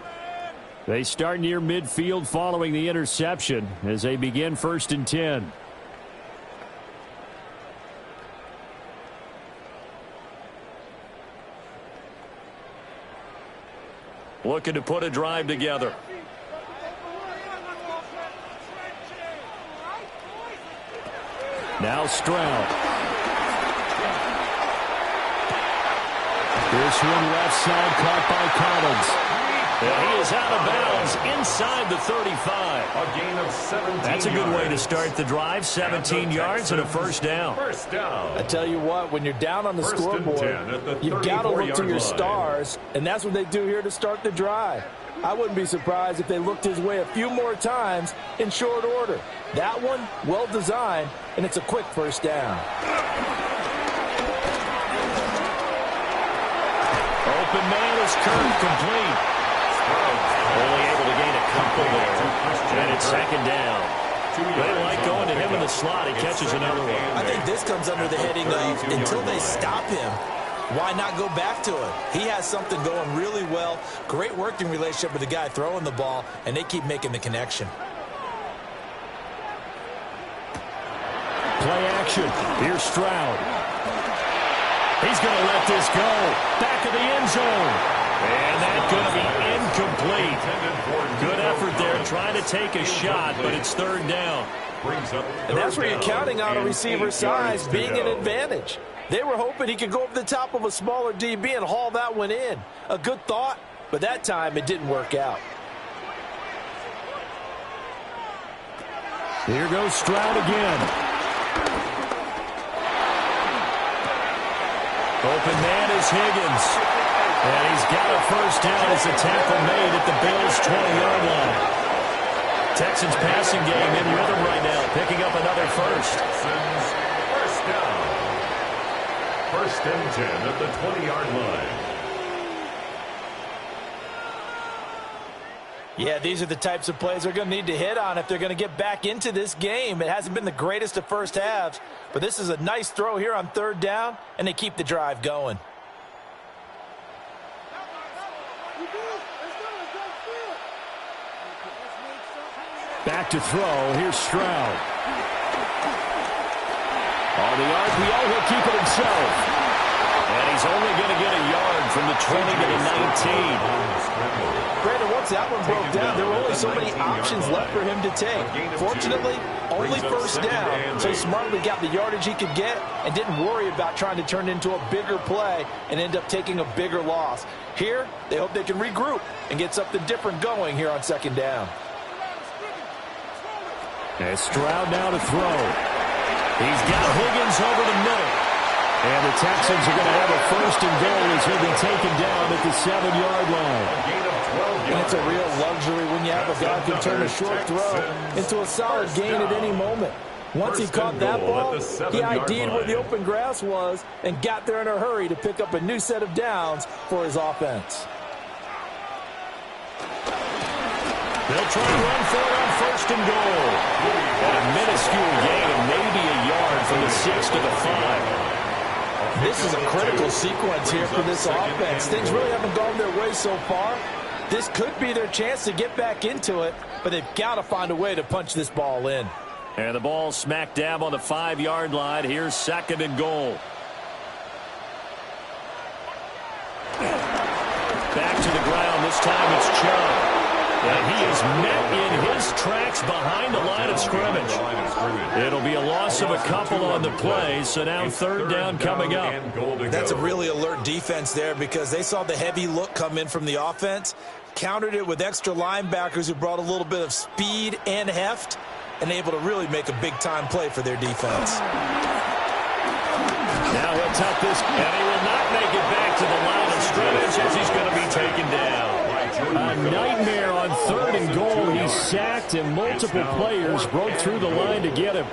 They start near midfield following the interception as they begin 1st and 10. Looking to put a drive together. Now Stroud. This one left side caught by Collins. And he is out of bounds inside the 35. A gain of 17 That's a good yards. way to start the drive. 17 yards and a first down. First down. I tell you what, when you're down on the 1st and scoreboard, 10 at the you've got to look to 34-yard your line. stars, and that's what they do here to start the drive. I wouldn't be surprised if they looked his way a few more times in short order. That one, well designed, and it's a quick first down. Open man is Kirk, complete. Only able to gain a couple there. And it's 2nd down. They like going to him in the slot. He catches another one. I think this comes under the heading of until they stop him, why not go back to it? He has something going really well. Great working relationship with the guy throwing the ball, and they keep making the connection. Play action. Here's Stroud. He's going to let this go. Back of the end zone. And that's going to be incomplete. Good effort there trying to take a shot, but it's 3rd down. And that's where you're counting on a receiver's size being an advantage. They were hoping he could go over the top of a smaller DB and haul that one in. A good thought, but that time it didn't work out. Here goes Stroud again. Open man is Higgins. And he's got a first down as a tackle made at the Bills' 20-yard line. Texans passing game in rhythm right now, picking up another first. First down. 1st and 10 at the 20-yard line. Yeah, these are the types of plays they're going to need to hit on if they're going to get back into this game. It hasn't been the greatest of first halves, but this is a nice throw here on 3rd down, and they keep the drive going. Back to throw. Here's Stroud. On the RPO, he'll keep it himself. And he's only going to get a yard from the 20 to the 19. Brandon, once that one broke down, there were only so many options left for him to take. Fortunately, only first down, so he smartly got the yardage he could get and didn't worry about trying to turn it into a bigger play and end up taking a bigger loss. Here, they hope they can regroup and get something different going here on 2nd down. And Stroud now to throw. He's got Higgins over the middle. And the Texans are going to have a 1st and goal as he'll be taken down at the 7-yard line. And it's a real luxury when you have a guy who can turn a short throw into a solid gain at any moment. Once he caught that ball, he ID'd where the open grass was and got there in a hurry to pick up a new set of downs for his offense. They'll try to run for it on 1st and goal. And a minuscule gain of maybe a yard from the 6 to the 5. This is a critical sequence here for this offense. Things really haven't gone their way so far. This could be their chance to get back into it, but they've got to find a way to punch this ball in. And the ball smack dab on the 5-yard line. Here's 2nd and goal. Back to the ground. This time it's Chubb. And he is met in his tracks behind the line of scrimmage. It'll be a loss of a couple on the play, so now 3rd down coming up. That's a really alert defense there because they saw the heavy look come in from the offense, countered it with extra linebackers who brought a little bit of speed and heft, and able to really make a big-time play for their defense. Now he'll tuck this, and he will not make it back to the line of scrimmage as he's going to be taken down. A nightmare on 3rd and goal. He sacked, and multiple players broke through the line to get him.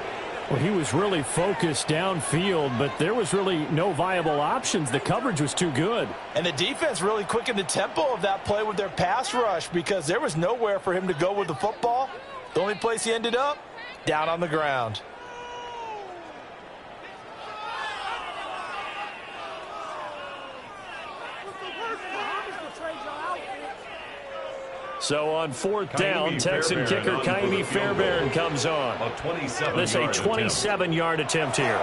Well, he was really focused downfield, but there was really no viable options. The coverage was too good. And the defense really quickened the tempo of that play with their pass rush because there was nowhere for him to go with the football. The only place he ended up, down on the ground. So on fourth down, Texan kicker Kaimi Fairbairn comes on. This is a 27-yard attempt here.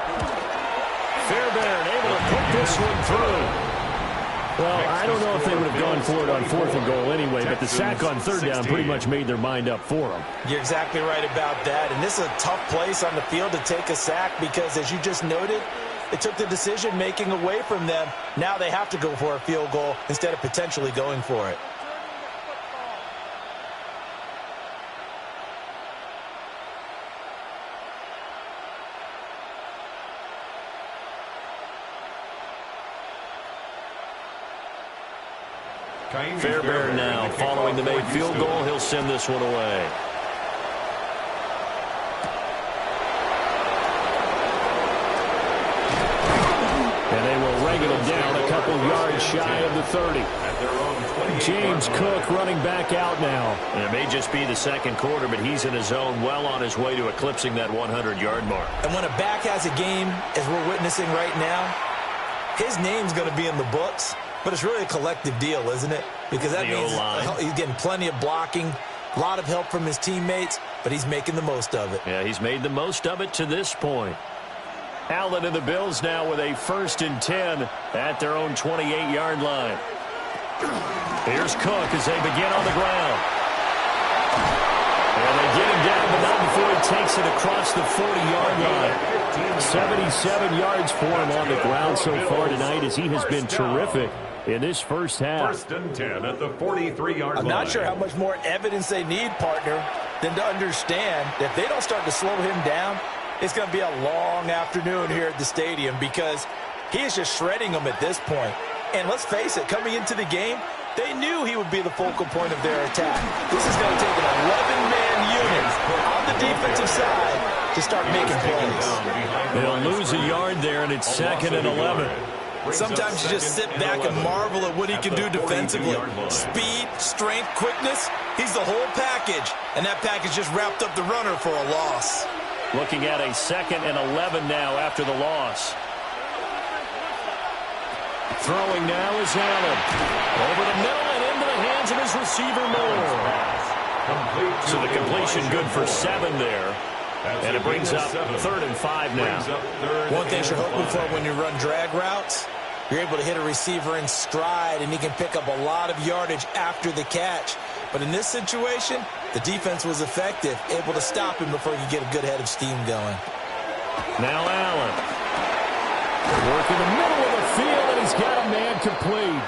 Fairbairn able to put this one through. Well, I don't know if they would have gone for it on fourth and goal anyway, but the sack on third down pretty much made their mind up for them. You're exactly right about that. And this is a tough place on the field to take a sack because, as you just noted, it took the decision-making away from them. Now they have to go for a field goal instead of potentially going for it. Fairbairn now, following the made field goal, he'll send this one away. And they will regular down a couple yards shy of the 30. James Cook running back out now. And it may just be the second quarter, but he's in his zone, well on his way to eclipsing that 100-yard mark. And when a back has a game, as we're witnessing right now, his name's going to be in the books. But it's really a collective deal, isn't it? Because that means he's getting plenty of blocking, a lot of help from his teammates, but he's making the most of it. Yeah, he's made the most of it to this point. Allen and the Bills now with a 1st and 10 at their own 28-yard line. Here's Cook as they begin on the ground. And they get him down, but not before he takes it across the 40-yard line. 77 yards for him on the ground so far tonight as he has been terrific in this first half. 1st and 10 at the 43-yard line. I'm not sure how much more evidence they need, partner, than to understand that if they don't start to slow him down, it's going to be a long afternoon here at the stadium because he is just shredding them at this point. And let's face it, coming into the game, they knew he would be the focal point of their attack. This is going to take an 11-man unit on the defensive side to start making plays. They'll lose a yard there, and it's 2nd and 11. Sometimes you just sit back and marvel at what he can do defensively. Speed, strength, quickness, he's the whole package. And that package just wrapped up the runner for a loss. Looking at a 2nd and 11 now after the loss. Throwing now is Allen. Over the middle and into the hands of his receiver, Moore. So the completion good for 7 there. And it brings up 3rd and 5 now. One thing you're hoping for when you run drag routes, you're able to hit a receiver in stride, and he can pick up a lot of yardage after the catch. But in this situation, the defense was effective, able to stop him before he could get a good head of steam going. Now Allen. Working the middle of the field, and he's got a man complete.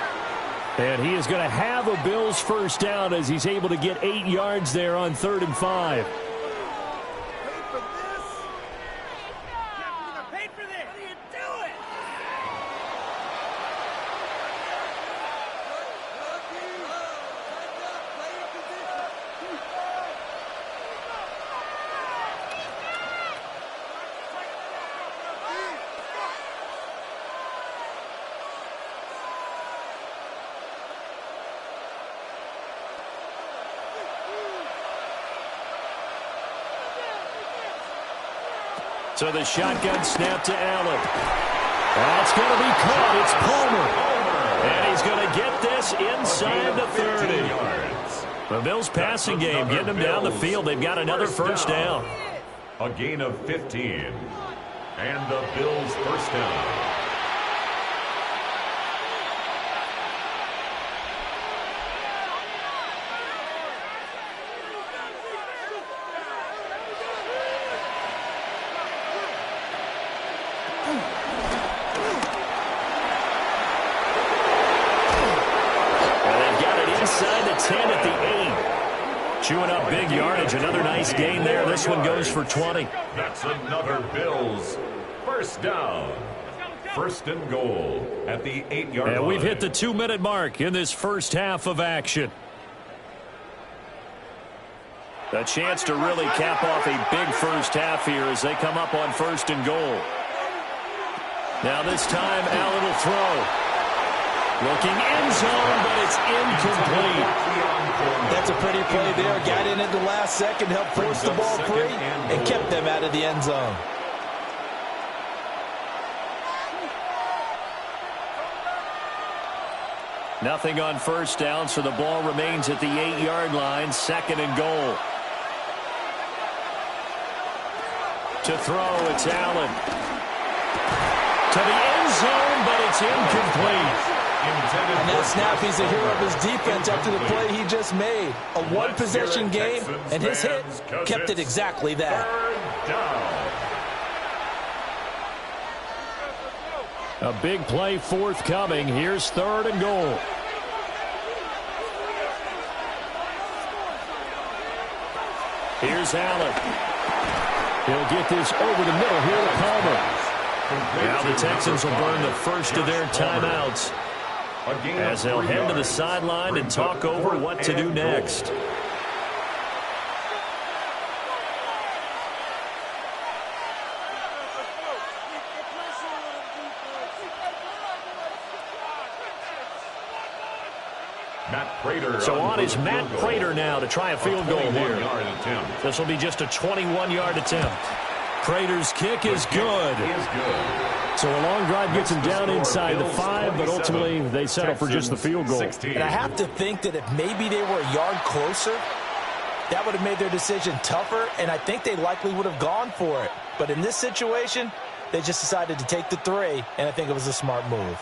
And he is going to have a Bills first down as he's able to get 8 yards there on 3rd and 5. So the shotgun snap to Allen. That's going to be caught. It's Palmer. And he's going to get this inside the 30. The Bills passing game getting them down the field. They've got another first down. A gain of 15. And the Bills first down. Chewing up big yardage. Another nice gain there. This one goes for 20. That's another Bills first down. 1st and goal at the 8-yard line. And we've hit the 2-minute mark in this first half of action. A chance to really cap off a big first half here as they come up on 1st and goal. Now this time Allen will throw. Looking end zone, but it's incomplete. That's a pretty play there. Got in at the last second, helped force the ball free, and kept them out of the end zone. Nothing on first down, so the ball remains at the 8-yard line, 2nd and goal. To throw, it's Allen. To the end zone, but it's incomplete. On that snap, he's a hero of his defense after the play he just made. A one-possession game, and his hit kept it exactly that. A big play forthcoming. Here's 3rd and goal. Here's Allen. He'll get this over the middle here to Palmer. Now the Texans will burn the first of their timeouts as they'll head to the sideline and talk over what to do next. So on is Matt Prater now to try a field goal here. This will be just a 21-yard attempt. Prater's kick is good. So a long drive gets him down inside the 5, but ultimately they settle for just the field goal. And I have to think that if maybe they were a yard closer, that would have made their decision tougher, and I think they likely would have gone for it. But in this situation, they just decided to take the 3, and I think it was a smart move.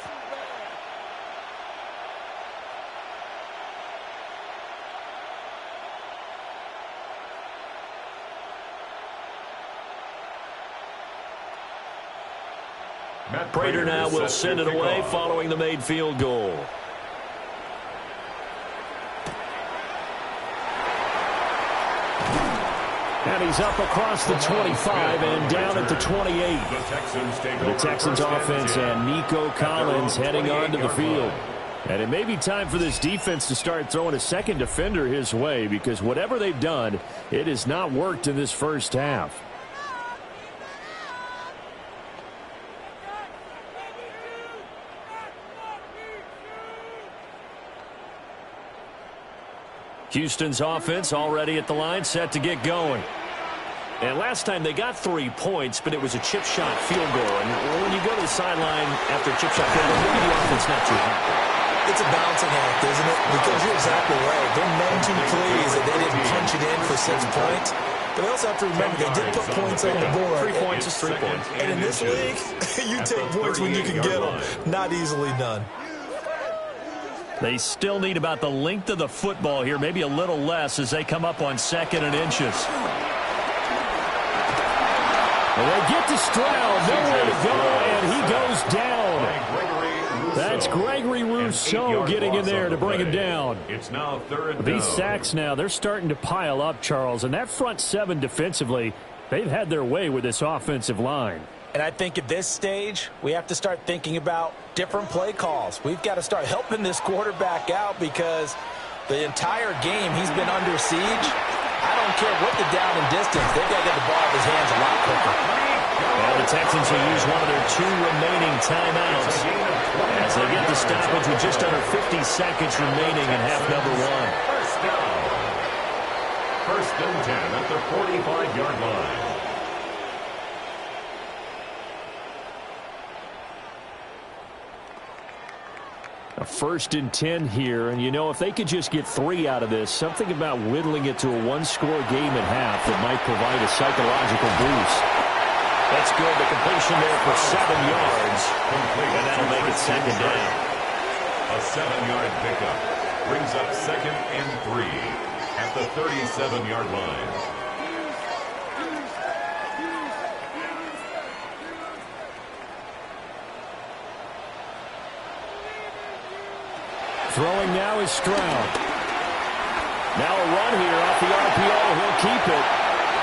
Prater now will send it away following the made field goal. And he's up across the 25 and down at the 28. The Texans offense and Nico Collins heading onto the field. And it may be time for this defense to start throwing a second defender his way, because whatever they've done, it has not worked in this first half. Houston's offense already at the line, set to get going. And last time they got 3 points, but it was a chip shot field goal. And when you go to the sideline after a chip shot field goal, maybe the offense not too happy. It's a balancing act, isn't it? Because you're exactly right. They're none too pleased that they didn't punch it in for 6 points. But they also have to remember they did put points on the board. 3 points is 3 points. And in this league, you take points when you can get them. Not easily done. They still need about the length of the football here, maybe a little less as they come up on 2nd and inches. Well, they get to Stroud, nowhere to go, and he goes down. That's Gregory Rousseau getting in there to bring him down. It's now 3rd down. These sacks now, they're starting to pile up, Charles, and that front 7 defensively, they've had their way with this offensive line. And I think at this stage, we have to start thinking about different play calls. We've got to start helping this quarterback out because the entire game he's been under siege. I don't care what the down and distance. They've got to get the ball out of his hands a lot quicker. Well, the Texans will use one of their 2 remaining timeouts as they get the stoppage with just under 50 seconds remaining in half number 1. First down. 1st and 10 at the 45-yard line. A 1st and 10 here, and you know, if they could just get 3 out of this, something about whittling it to a 1-score game at half that might provide a psychological boost. That's good. The completion there for 7 yards, and that'll make it 2nd down. A 7-yard pickup brings up 2nd and 3 at the 37-yard line. Throwing now is Stroud. Now a run here off the RPO. He'll keep it.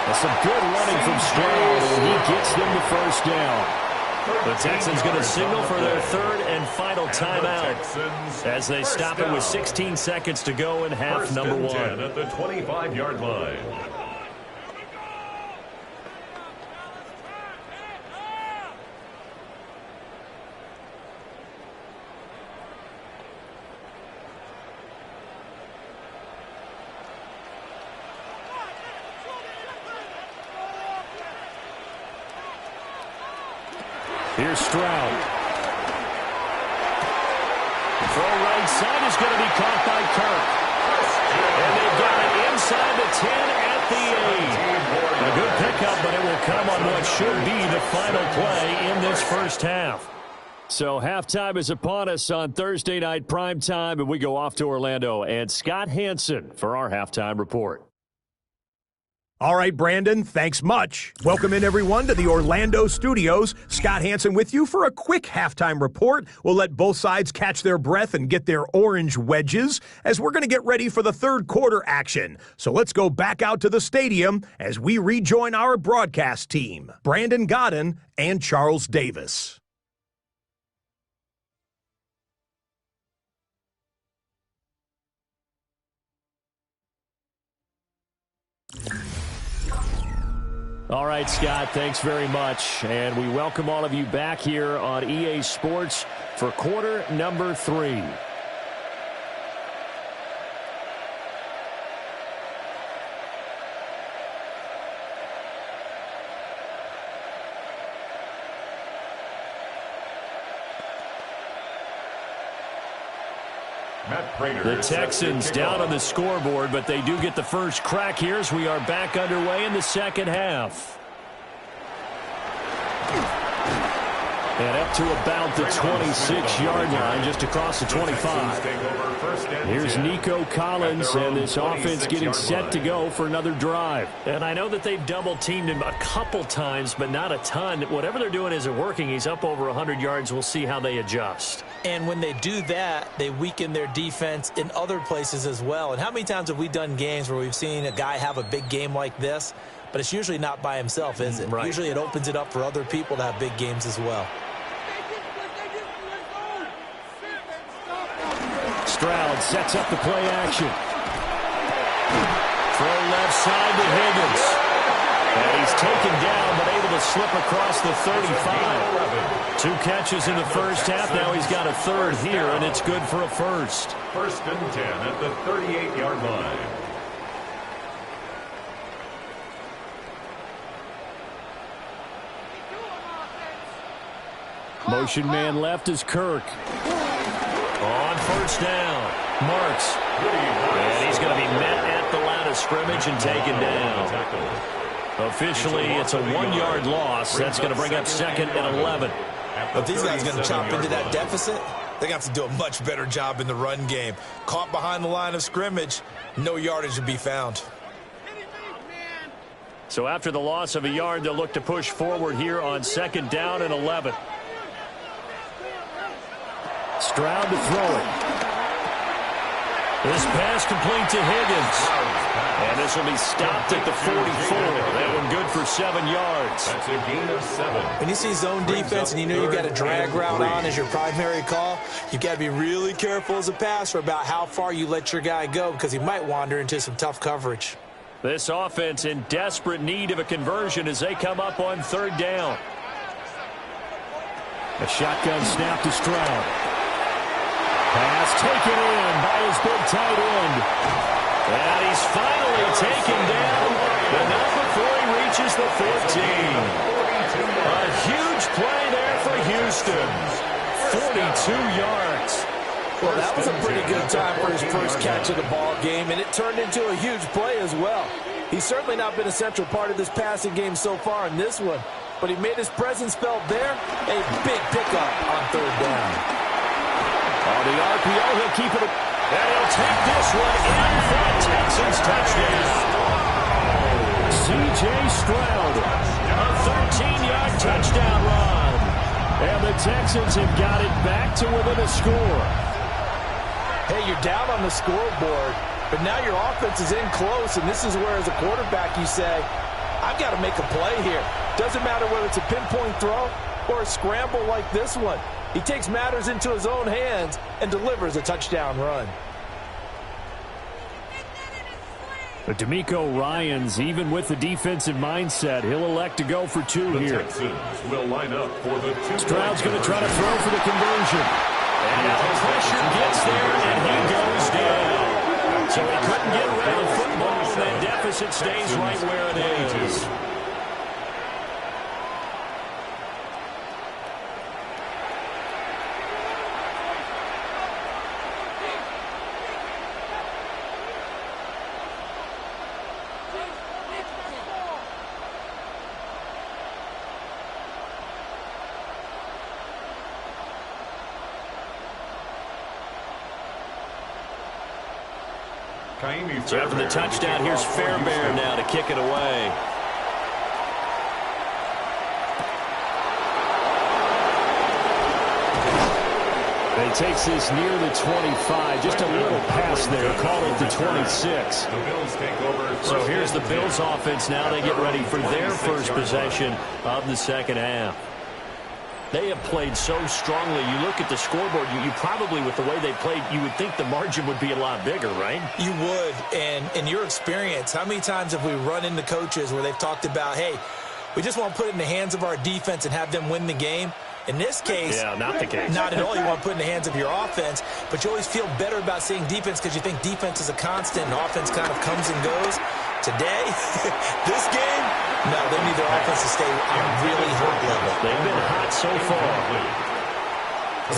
That's some good running from Stroud, and he gets them the first down. The Texans going to signal for their 3rd and final timeout as they stop it with 16 seconds to go in half number 1. At the 25-yard line. Here's Stroud. Throw right side is going to be caught by Kirk. And they've got it inside the 10 at the 8. A good pickup, but it will come on what should be the final play in this first half. So halftime is upon us on Thursday night primetime, and we go off to Orlando. And Scott Hansen for our halftime report. All right, Brandon, thanks much. Welcome in, everyone, to the Orlando studios. Scott Hansen with you for a quick halftime report. We'll let both sides catch their breath and get their orange wedges as we're going to get ready for the third quarter action. So let's go back out to the stadium as we rejoin our broadcast team, Brandon Godden and Charles Davis. All right, Scott, thanks very much. And we welcome all of you back here on EA Sports for quarter number 3. The Texans down on the scoreboard, but they do get the first crack here as we are back underway in the second half. And up to about the 26-yard line, just across the 25. Here's Nico Collins, and this offense getting set to go for another drive. And I know that they've double-teamed him a couple times, but not a ton. Whatever they're doing isn't working. He's up over 100 yards. We'll see how they adjust. And when they do that, they weaken their defense in other places as well. And how many times have we done games where we've seen a guy have a big game like this, but it's usually not by himself, is it? Right. Usually it opens it up for other people to have big games as well. Stroud sets up the play action. Throw left side to Higgins. And he's taken down, but able to slip across the 35. 2 catches in the first half. Now he's got a third here, and it's good for a first. First and 10 at the 38-yard line. Motion man left is Kirk. On first down, Marks. And he's going to be met at the line of scrimmage and taken down. Officially, it's a 1-yard loss. That's going to bring up second and 11. If these guys are going to chop into that deficit, they got to do a much better job in the run game. Caught behind the line of scrimmage, no yardage to be found. So after the loss of a yard, they'll look to push forward here on second down and 11. Stroud to throw it. This pass complete to Higgins. And this will be stopped at the 44. That one good for 7 yards. That's a gain of 7. When you see zone defense and you know you've got a drag route on as your primary call, you've got to be really careful as a passer about how far you let your guy go because he might wander into some tough coverage. This offense in desperate need of a conversion as they come up on third down. A shotgun snap to Stroud. Pass taken in by his big tight end. And he's finally taken down, but not before he reaches the 14. A huge play there for Houston. 42 yards. Well, that was a pretty good time for his first catch of the ball game, and it turned into a huge play as well. He's certainly not been a central part of this passing game so far in this one, but he made his presence felt there. A big pickup on third down. On the RPO, he'll keep it. And he'll take this one in for a Texans touchdown. C.J. Stroud, a 13-yard touchdown run. And the Texans have got it back to within a score. Hey, you're down on the scoreboard, but now your offense is in close, and this is where, as a quarterback, you say, I've got to make a play here. Doesn't matter whether it's a pinpoint throw or a scramble like this one. He takes matters into his own hands and delivers a touchdown run. But DeMeco Ryans, even with the defensive mindset, he'll elect to go for 2 The here. Texans will line up for the 2. Stroud's going to try to throw for the conversion. And the pressure gets there, and he goes down. So he couldn't get rid of the football, and that deficit stays right where it is. So after the touchdown, here's Fairbairn now to kick it away. He takes this near the 25. Just a little pass there. Call it the 26. The Bills take over. So here's the Bills offense now. They get ready for their first possession of the second half. They have played so strongly. You look at the scoreboard, you probably, with the way they played, you would think the margin would be a lot bigger, right? You would. And in your experience, how many times have we run into coaches where they've talked about, hey, we just want to put it in the hands of our defense and have them win the game? In this case, not the case. Not at all. You want to put it in the hands of your offense, but you always feel better about seeing defense because you think defense is a constant and offense kind of comes and goes. Today, this game, no, they need their offense to stay on a really high level. They've been hot so far.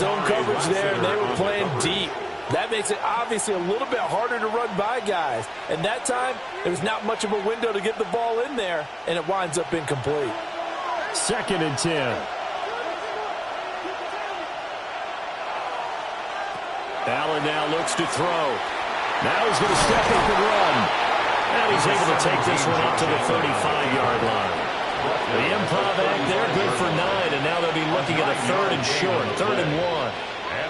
Zone coverage there, and they were playing deep. That makes it obviously a little bit harder to run by guys. And that time, there was not much of a window to get the ball in there, and it winds up incomplete. 2nd and 10. Allen now looks to throw. Now he's going to step up and run. And he's able to take this one up to the 35-yard line. The improv act there, good for 9, and now they'll be looking at a 3rd and short, 3rd and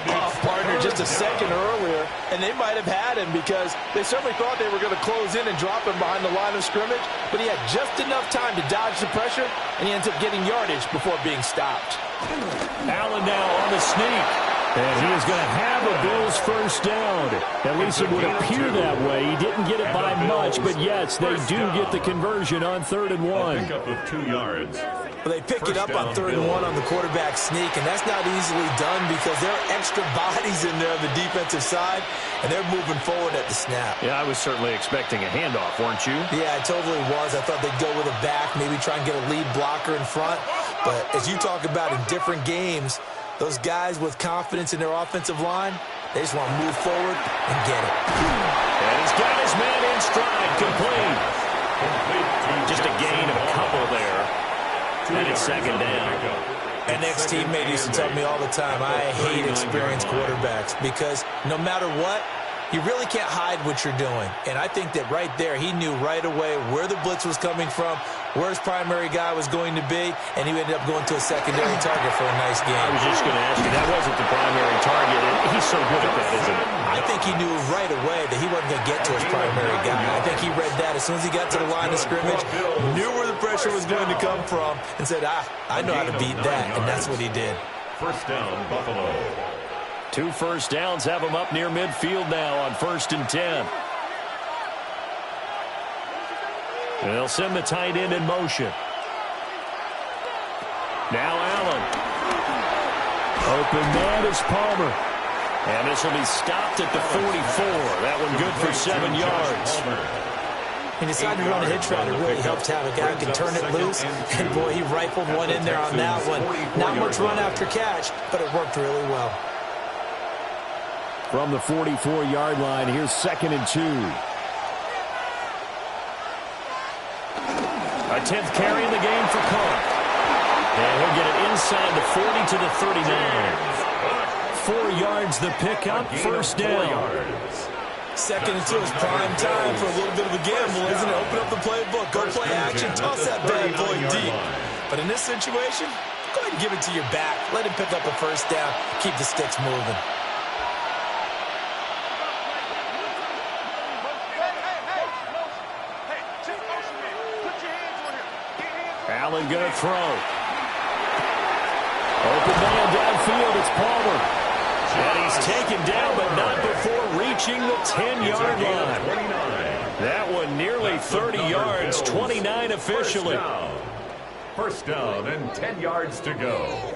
1. Off partner just a second earlier, and they might have had him because they certainly thought they were going to close in and drop him behind the line of scrimmage, but he had just enough time to dodge the pressure, and he ends up getting yardage before being stopped. Allen now on the sneak. And he is going to have a Bills first down. At least it would appear that way. He didn't get it by much, but yes, they do get the conversion on 3rd and 1. Pick up of 2 yards. Well, they pick it up on 3rd and 1 on the quarterback sneak, and that's not easily done because there are extra bodies in there on the defensive side, and they're moving forward at the snap. Yeah, I was certainly expecting a handoff, weren't you? Yeah, I totally was. I thought they'd go with a back, maybe try and get a lead blocker in front. But as you talk about in different games, those guys with confidence in their offensive line, they just want to move forward and get it. And he's got his man in stride, complete. Just a gain of a couple there. And it's 2nd down. An ex-teammate used to tell me all the time, I hate experienced quarterbacks because no matter what, you really can't hide what you're doing. And I think that right there, he knew right away where the blitz was coming from, where his primary guy was going to be, and he ended up going to a secondary target for a nice game. I was just going to ask you, that wasn't the primary target, and he's so good at that, isn't he? I think he knew right away that he wasn't going to get to his primary guy. I think he read that as soon as he got to the line of scrimmage, knew where the pressure was going to come from, and said, I know how to beat that, and that's what he did. First down, Buffalo. 2 first downs have him up near midfield now on 1st and 10. And they'll send the tight end in motion. Now Allen. Open man is Palmer. And this will be stopped at the 44. That one good for 7 yards. He decided to run a hitch route. It really helped have a guy who can turn it loose. And, boy, he rifled one in there on that one. Not much run after catch, but it worked really well. From the 44-yard line, here's 2nd and 2. A 10th carry in the game for Cook. And he'll get it inside the 40 to the 39. 4 yards the pickup, first down. 2nd and 2 is prime time for a little bit of a gamble, isn't it? Open up the playbook, go play action, toss that bad boy deep. But in this situation, go ahead and give it to your back. Let him pick up a first down, keep the sticks moving. Allen going to throw. Open man downfield, it's Palmer. And he's taken down, but not before reaching the 10-yard line. That one nearly 30 yards, 29 officially. First down and 10 yards to go.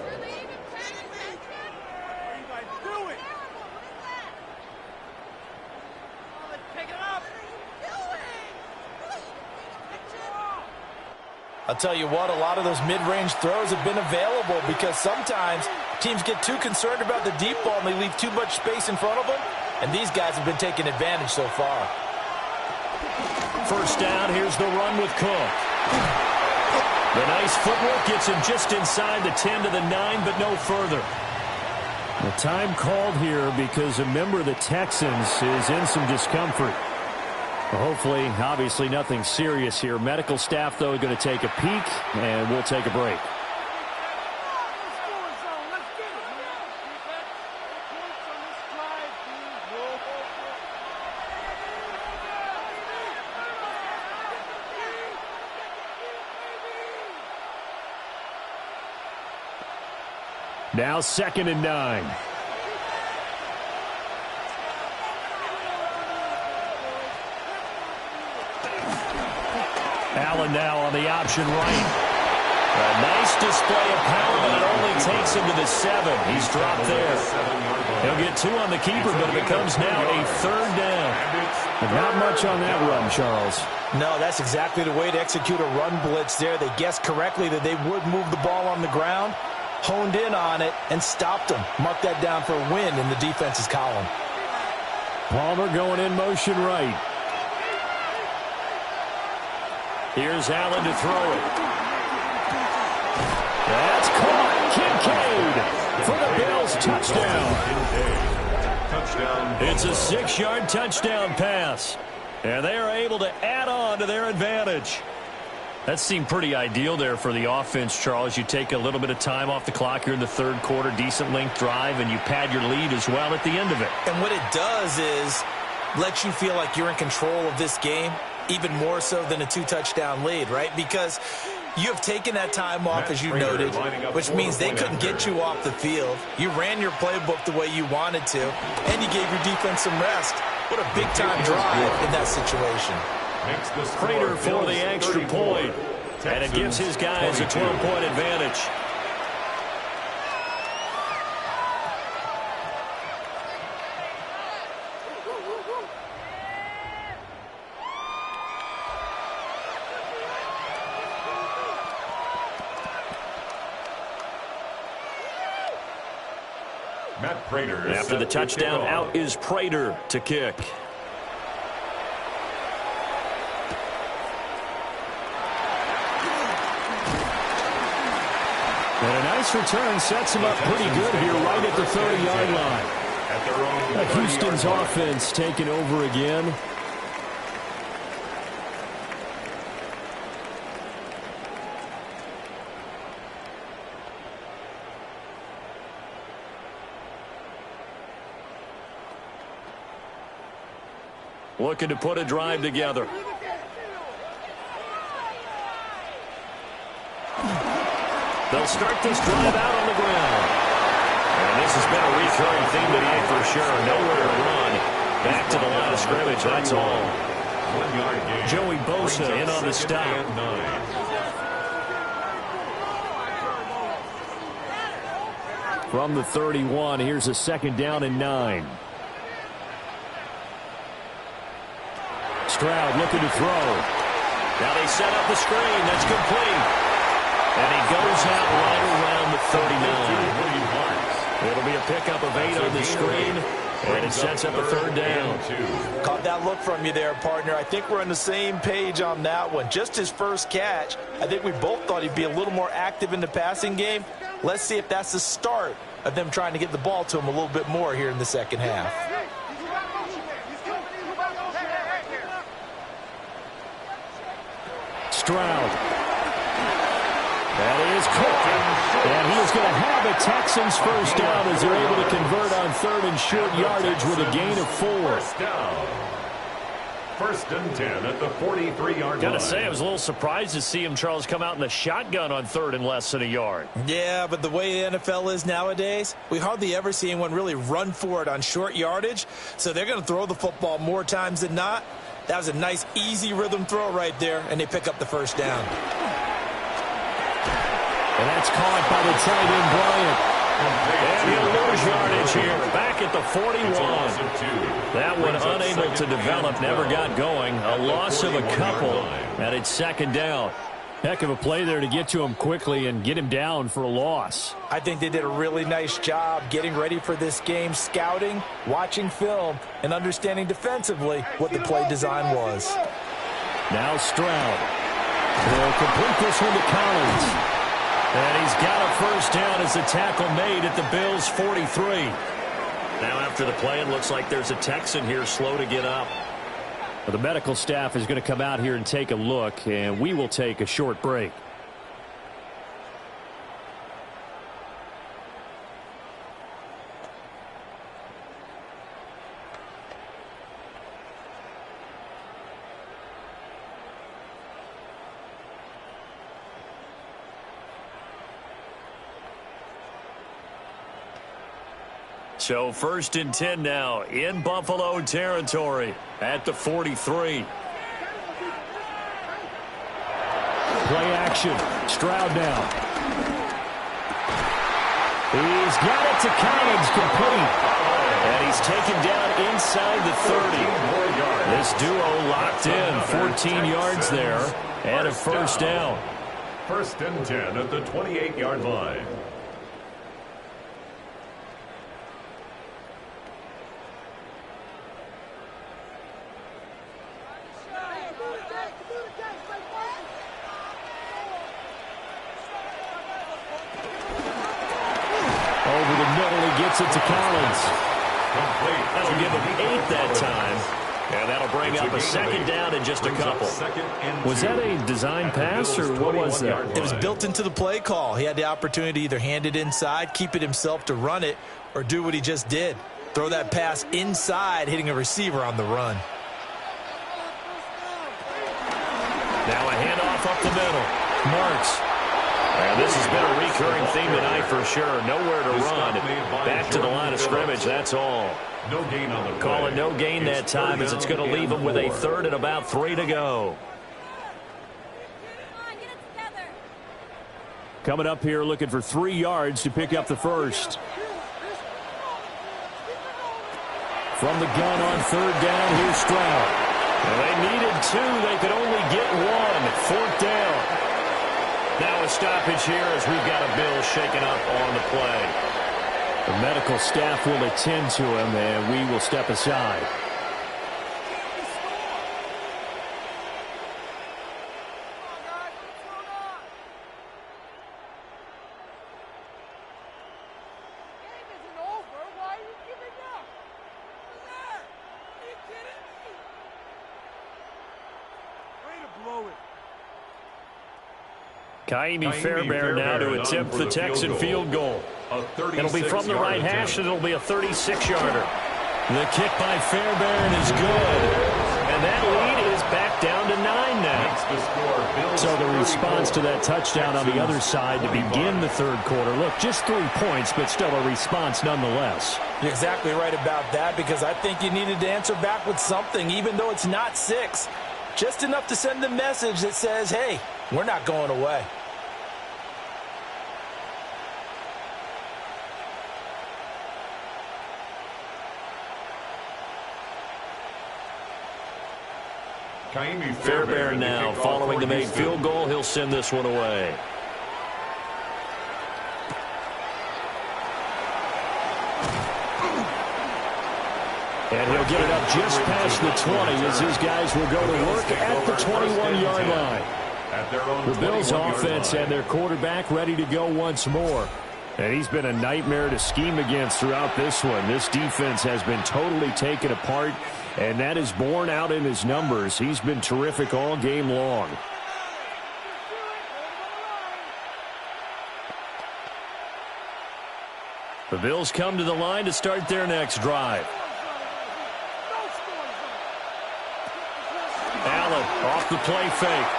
I'll tell you what, a lot of those mid-range throws have been available because sometimes teams get too concerned about the deep ball and they leave too much space in front of them, and these guys have been taking advantage so far. First down, here's the run with Cook. The nice footwork gets him just inside the 10 to the 9, but no further. The time called here because a member of the Texans is in some discomfort. Well, hopefully, obviously nothing serious here. Medical staff, though, are going to take a peek, and we'll take a break. Now 2nd and 9. Allen now on the option right. A nice display of power, but it only takes him to the 7. He's dropped there. He'll get 2 on the keeper, but it becomes now a 3rd down. But not much on that run, Charles. No, that's exactly the way to execute a run blitz there. They guessed correctly that they would move the ball on the ground, honed in on it, and stopped them. Mark that down for a win in the defense's column. Palmer going in motion right. Here's Allen to throw it. That's caught. Kincaid for the Bills. Touchdown. It's a 6-yard touchdown pass. And they are able to add on to their advantage. That seemed pretty ideal there for the offense, Charles. You take a little bit of time off the clock here in the 3rd quarter, decent length drive, and you pad your lead as well at the end of it. And what it does is let you feel like you're in control of this game, even more so than a 2-touchdown lead, right? Because you have taken that time off, as you noted, which means they couldn't get you off the field. You ran your playbook the way you wanted to, and you gave your defense some rest. What a big-time drive in that situation. Prater for the extra point, and it gives his guys a 12-point advantage. After the touchdown, out is Prater to kick. And a nice return sets him up pretty good here right at the 30-yard line. Houston's offense taking over again. Looking to put a drive together. They'll start this drive out on the ground. And this has been a recurring theme today for sure. Nowhere to run. Back to the line of scrimmage, that's all. Joey Bosa in on the stop. From the 31, here's a 2nd down and 9. Stroud looking to throw. Now they set up the screen. That's complete. And he goes out right around the 39. It'll be a pickup of 8 on the screen, and it sets up a 3rd down. Caught that look from you there, partner. I think we're on the same page on that one. Just his first catch. I think we both thought he'd be a little more active in the passing game. Let's see if that's the start of them trying to get the ball to him a little bit more here in the 2nd half. Stroud. That is caught. And he is going to have a Texans first down as they're able to convert on 3rd and short yardage with a gain of 4. First down. 1st and 10 at the 43-yard line. Gotta say, I was a little surprised to see him, Charles, come out in the shotgun on 3rd and less than a yard. Yeah, but the way the NFL is nowadays, we hardly ever see anyone really run for it on short yardage. So they're going to throw the football more times than not. That was a nice, easy rhythm throw right there, and they pick up the first down. And that's caught by the tight end, Bryant. And he'll lose yardage here, back at the 41. That one unable to develop, never got going. A loss of a couple, and it's 2nd down. Heck of a play there to get to him quickly and get him down for a loss. I think they did a really nice job getting ready for this game, scouting, watching film, and understanding defensively what the play design was. Now Stroud. They'll complete this one to Collins. And he's got a first down as the tackle made at the Bills' 43. Now after the play, it looks like there's a Texan here slow to get up. The medical staff is going to come out here and take a look, and we will take a short break. So 1st and 10 now in Buffalo territory at the 43. Play action. Stroud now. He's got it to Collins, complete. And he's taken down inside the 30. This duo locked in, 14 yards there, and a first down. 1st and 10 at the 28-yard line. Over the middle, he gets it to Collins. That'll give him 8 that time. And that'll bring up a 2nd down in just a couple. Was that a design pass, or what was that? It was built into the play call. He had the opportunity to either hand it inside, keep it himself to run it, or do what he just did. Throw that pass inside, hitting a receiver on the run. Now a handoff up the middle. Marks. And this has been a recurring theme tonight for sure. Nowhere to run. Back to the line of scrimmage, that's all. No gain on the Call it no gain that time, as it's going to leave them with a 3rd and about 3 to go. Coming up here looking for 3 yards to pick up the first. From the gun on 3rd down, here's Stroud. Well, they needed 2. They could only get 1. 4th down. Now a stoppage here as we've got a Bill shaken up on the play. The medical staff will attend to him, and we will step aside. Kaimi Fairbairn now to attempt the Texan field goal. It'll be from the right hash, and it'll be a 36-yarder. The kick by Fairbairn is good. And that lead is back down to 9 now. So the response to that touchdown on the other side to begin the 3rd quarter. Look, just 3 points, but still a response nonetheless. You're exactly right about that, because I think you needed to answer back with something, even though it's not 6. Just enough to send a message that says, hey, we're not going away. Kaimi Fairbairn now following the made field goal. He'll send this one away. And he'll get it up just past the 20 as his guys will go to work at the 21-yard line. The Bills offense and their quarterback ready to go once more. And he's been a nightmare to scheme against throughout this one. This defense has been totally taken apart, and that is borne out in his numbers. He's been terrific all game long. The Bills come to the line to start their next drive. Allen off the play fake.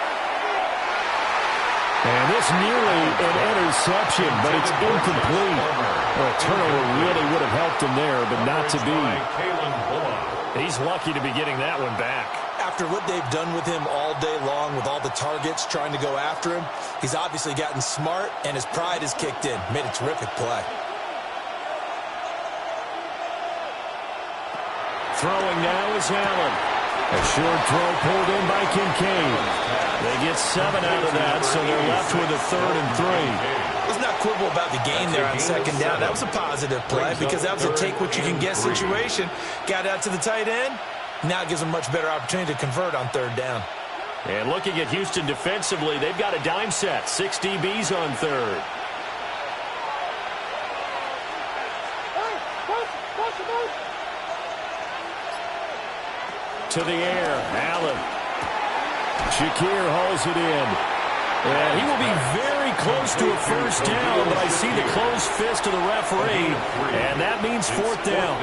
And this nearly an interception, but it's incomplete. Well, a turnover really would have helped him there, but not to be. He's lucky to be getting that one back. After what they've done with him all day long, with all the targets trying to go after him, he's obviously gotten smart, and his pride has kicked in. Made a terrific play. Throwing now is Allen. A short throw pulled in by Kincaid. They get 7 out of that, so they're left with a 3rd and 3. Let's not quibble about the gain there on 2nd down. That was a positive play because that was a take-what-you-can-get situation. Got out to the tight end. Now it gives them a much better opportunity to convert on 3rd down. And looking at Houston defensively, they've got a dime set. 6 DBs on 3rd. To the air. Allen. Shakir hauls it in. And he will be very close to a first down, but I see the closed fist of the referee, and that means fourth down.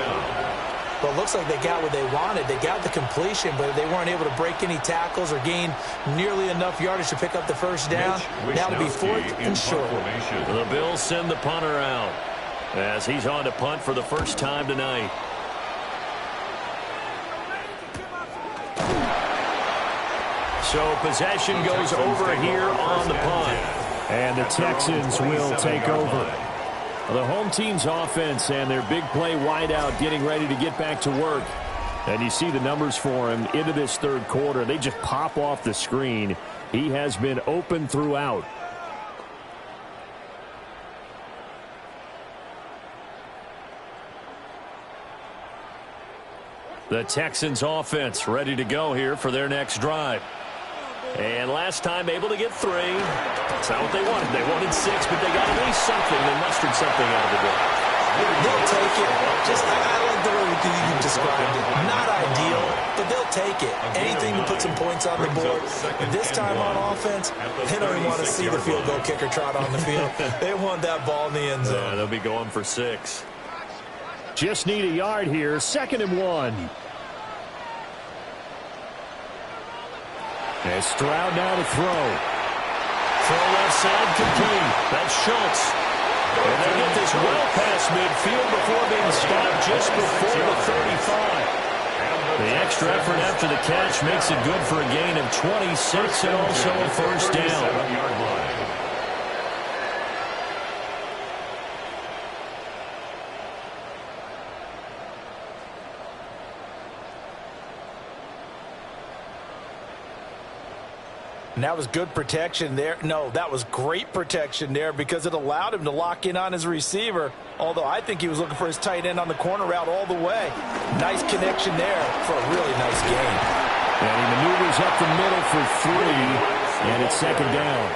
Well, it looks like they got what they wanted. They got the completion, but they weren't able to break any tackles or gain nearly enough yardage to pick up the first down. Now to be fourth and short. The Bills send the punter out as he's on to punt for the first time tonight. So possession goes over here on the punt. And the Texans will take over. The home team's offense and their big play wideout getting ready to get back to work. And you see the numbers for him into this third quarter. They just pop off the screen. He has been open throughout. The Texans offense ready to go here for their next drive. And last time able to get 3. That's not what they wanted. They wanted 6, but they got at least something. They mustered something out of the day. They'll take it. I like the way you described it. Not ideal, but they'll take it. Anything to put some points on the board. This time on offense, they don't even want to see the field goal kicker trot on the field. They want that ball in the end zone. Yeah, they'll be going for 6. Just need a yard here. 2nd and 1. And Stroud now to throw. Throw left side complete. That's Schultz. And they get this well past midfield before being stopped just before the 35. The extra effort after the catch makes it good for a gain of 26 and also a first down. And that was good protection there. No, that was great protection there because it allowed him to lock in on his receiver. Although I think he was looking for his tight end on the corner route all the way. Nice connection there for a really nice game. And he maneuvers up the middle for 3. And it's 2nd down.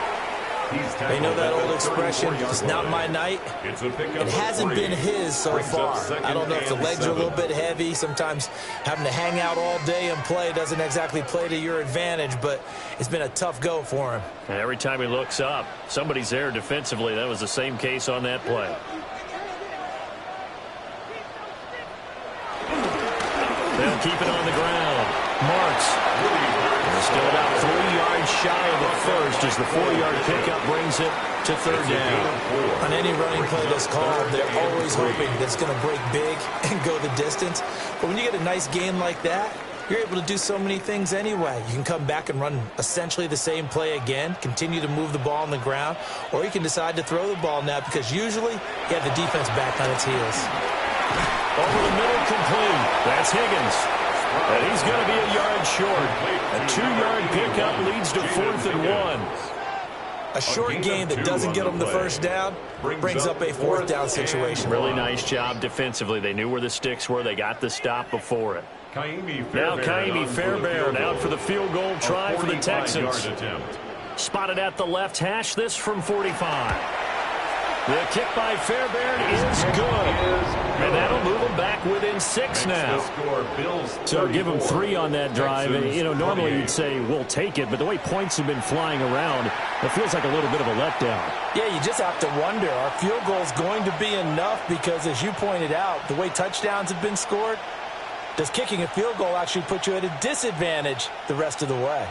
You know that old expression, it's not my night? It hasn't been his so far. I don't know if the legs are a little bit heavy. Sometimes having to hang out all day and play doesn't exactly play to your advantage, but it's been a tough go for him. And every time he looks up, somebody's there defensively. That was the same case on that play. They'll keep it on the ground. Marks. Still about 3 yards shy of the first as the 4-yard pickup brings it to 3rd down. On any running play that's called, they're always hoping that it's going to break big and go the distance. But when you get a nice gain like that, you're able to do so many things anyway. You can come back and run essentially the same play again, continue to move the ball on the ground, or you can decide to throw the ball now because usually you have the defense back on its heels. Over the middle complete. That's Higgins. And he's going to be a yard short. A 2-yard pickup leads to 4th and 1. A short gain that doesn't get them the first down brings up a 4th down situation. Really nice job defensively. They knew where the sticks were. They got the stop before it. Now Kaimi Fairbairn out for the field goal try for the Texans. Spotted at the left hash. This from 45. The kick by Fairbairn is good. And that'll move them back within 6 now. So give them 3 on that drive. And, you know, normally you'd say, we'll take it. But the way points have been flying around, it feels like a little bit of a letdown. Yeah, you just have to wonder, are field goals going to be enough? Because as you pointed out, the way touchdowns have been scored, does kicking a field goal actually put you at a disadvantage the rest of the way?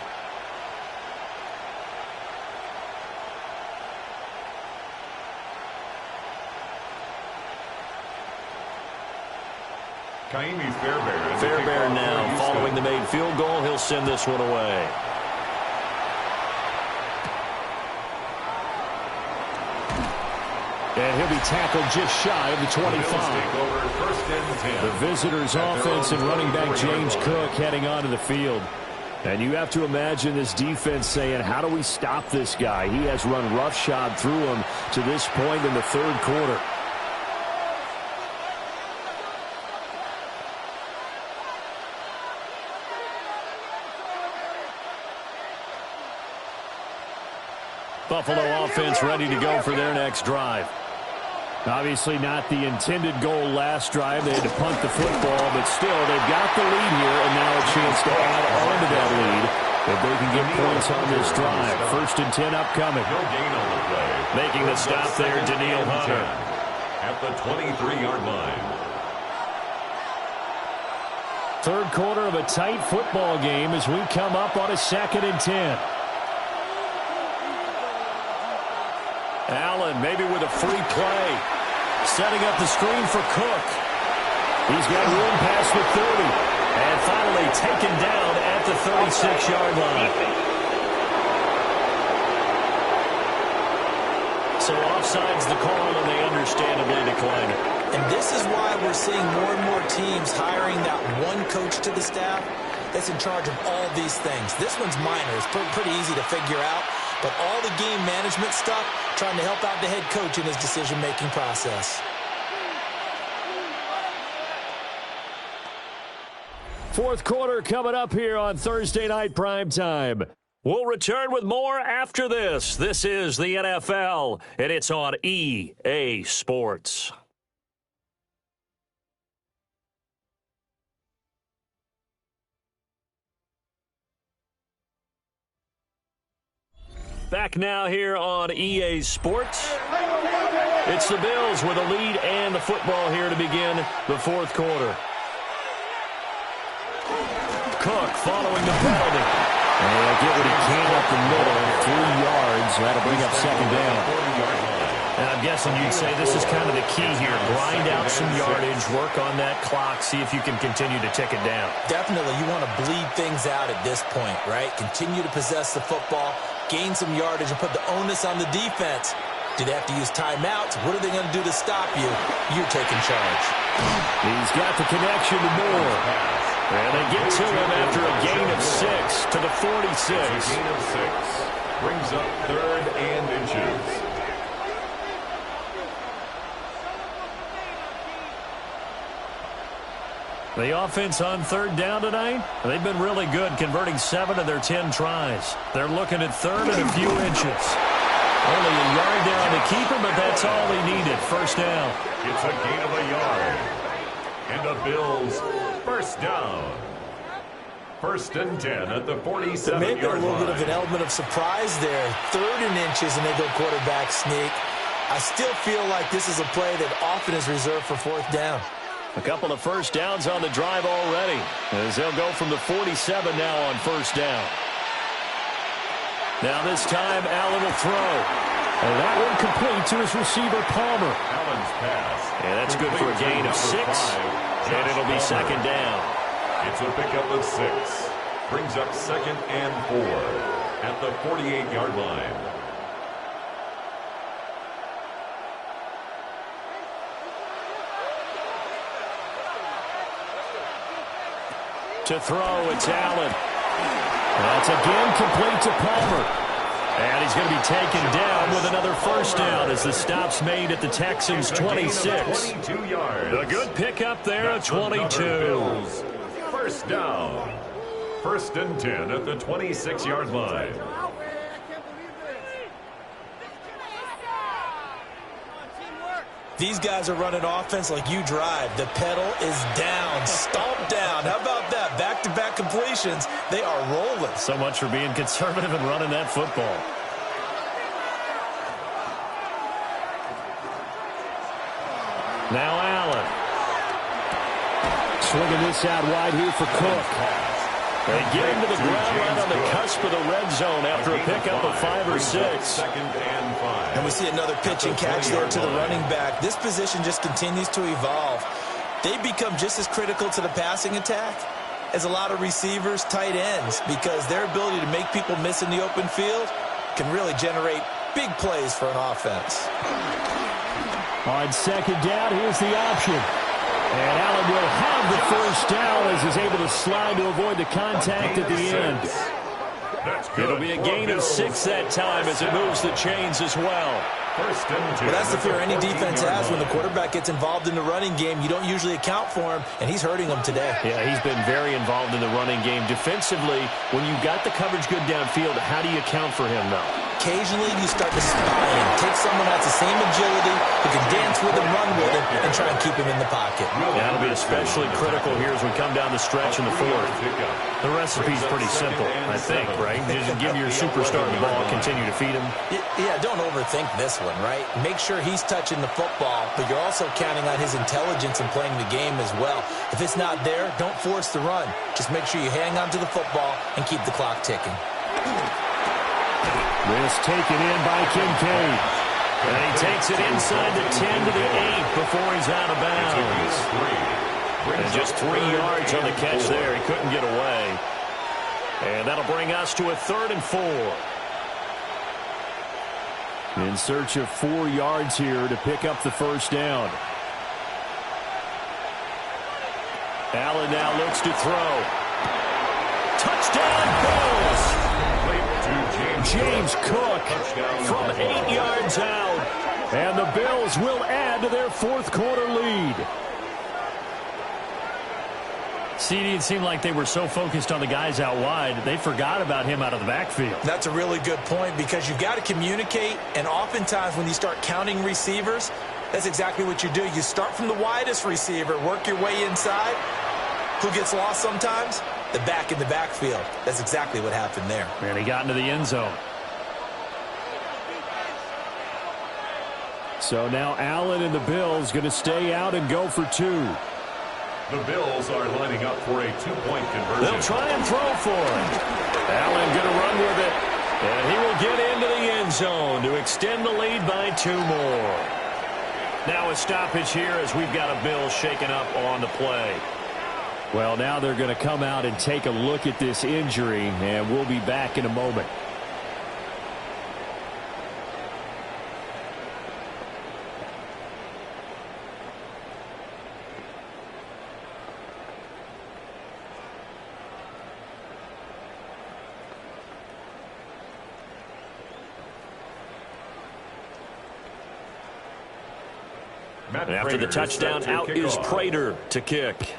Fairbairn now following the made field goal. He'll send this one away. And he'll be tackled just shy of the 25. The visitors' offense and running back James Cook heading onto the field. And you have to imagine this defense saying, how do we stop this guy? He has run roughshod through him to this point in the third quarter. Buffalo offense ready to go for their next drive. Obviously not the intended goal last drive. They had to punt the football, but still they've got the lead here, and now it's chance to add on to that lead if they can get points on this drive. 1st and 10 upcoming. No gain on the play. Making the stop there, Daniil Hunter. At the 23-yard line. Third quarter of a tight football game as we come up on a 2nd and 10. Allen maybe with a free play. Setting up the screen for Cook. He's got room past the 30. And finally taken down at the 36-yard line. So offside's the call, and they understandably decline it. And this is why we're seeing more and more teams hiring that one coach to the staff that's in charge of all these things. This one's minor. It's pretty easy to figure out. But all the game management stuff, trying to help out the head coach in his decision-making process. Fourth quarter coming up here on Thursday Night Primetime. We'll return with more after this. This is the NFL, and it's on EA Sports. Back now here on EA Sports. It's the Bills with a lead and the football here to begin the fourth quarter. Cook following the penalty. And he'll get what he can up the middle. 3 yards. That'll bring up 2nd down. And I'm guessing you'd say this is kind of the key here. Grind out some yardage, work on that clock, see if you can continue to tick it down. Definitely, you want to bleed things out at this point, right? Continue to possess the football, gain some yardage, and put the onus on the defense. Do they have to use timeouts? What are they going to do to stop you? You're taking charge. He's got the connection to Moore. And they get to him after a gain of 6 to the 46. A gain of 6 brings up 3rd and inches. The offense on 3rd down tonight, they've been really good, converting 7 of their 10 tries. They're looking at 3rd and a few inches. Only a yard down to keep him, but that's all he needed. 1st down. It's a gain of a yard. And the Bills 1st down. 1st and 10 at the 47-yard line. Maybe a little bit of an element of surprise there. 3rd and inches, and they go quarterback sneak. I still feel like this is a play that often is reserved for 4th down. A couple of 1st downs on the drive already, as they'll go from the 47 now on 1st down. Now this time, Allen will throw. And that one complete to his receiver, Palmer. Allen's pass. And that's good for a gain of 6. And it'll be 2nd down. It's a pickup of 6. Brings up 2nd and 4 at the 48-yard line. To throw, it's Allen. That's again complete to Palmer. And he's going to be taken down with another 1st down as the stop's made at the Texans' 26. 22 yards. A good pickup there at 22. 1st down. 1st and 10 at the 26-yard line. These guys are running offense like you drive. The pedal is down, stomped down. How about that? Back-to-back completions. They are rolling. So much for being conservative and running that football. Now Allen. Swinging this out wide here for Cook. They get him to the ground right on the cusp of the red zone after a pickup of 5 or 6. 2nd and 5. And we see another pitch and catch there to the running back. This position just continues to evolve. They become just as critical to the passing attack as a lot of receivers, tight ends, because their ability to make people miss in the open field can really generate big plays for an offense. On 2nd down, here's the option. And Allen will have the 1st down as he's able to slide to avoid the contact at the end. It'll be a gain of 6 that time as it moves the chains as well. 1st and 10. Well, that's the fear any defense has when the quarterback gets involved in the running game. You don't usually account for him, and he's hurting them today. Yeah, he's been very involved in the running game. Defensively, when you got the coverage good downfield, how do you account for him, though? occasionally you start to spy him. Take someone that's the same agility, who can dance with him, run with him, and try and keep him in the pocket. That'll be especially critical here as we come down the stretch in the fourth. The recipe's pretty simple, I think, right? Just give your superstar the ball, continue to feed him. Yeah, don't overthink this one, right? Make sure he's touching the football, but you're also counting on his intelligence in playing the game as well. If it's not there, don't force the run. Just make sure you hang on to the football and keep the clock ticking. This taken in by Kincaid. And he takes it inside the 10 to the 8 before he's out of bounds. And just 3 yards on the catch there. He couldn't get away. And that'll bring us to a 3rd and 4. In search of 4 yards here to pick up the first down. Allen now looks to throw. Touchdown, Bills! James Cook from 8 yards out. And the Bills will add to their 4th quarter lead. CD, it seemed like they were so focused on the guys out wide, they forgot about him out of the backfield. That's a really good point because you've got to communicate, and oftentimes when you start counting receivers, that's exactly what you do. You start from the widest receiver, work your way inside. Who gets lost sometimes? The back in the backfield. That's exactly what happened there. And he got into the end zone. So now Allen and the Bills going to stay out and go for 2. The Bills are lining up for a 2-point conversion. They'll try and throw for him. Allen going to run with it. And he will get into the end zone to extend the lead by 2 more. Now a stoppage here as we've got a Bills shaken up on the play. Well, now they're going to come out and take a look at this injury, and we'll be back in a moment. And after the touchdown, out is Prater to kick.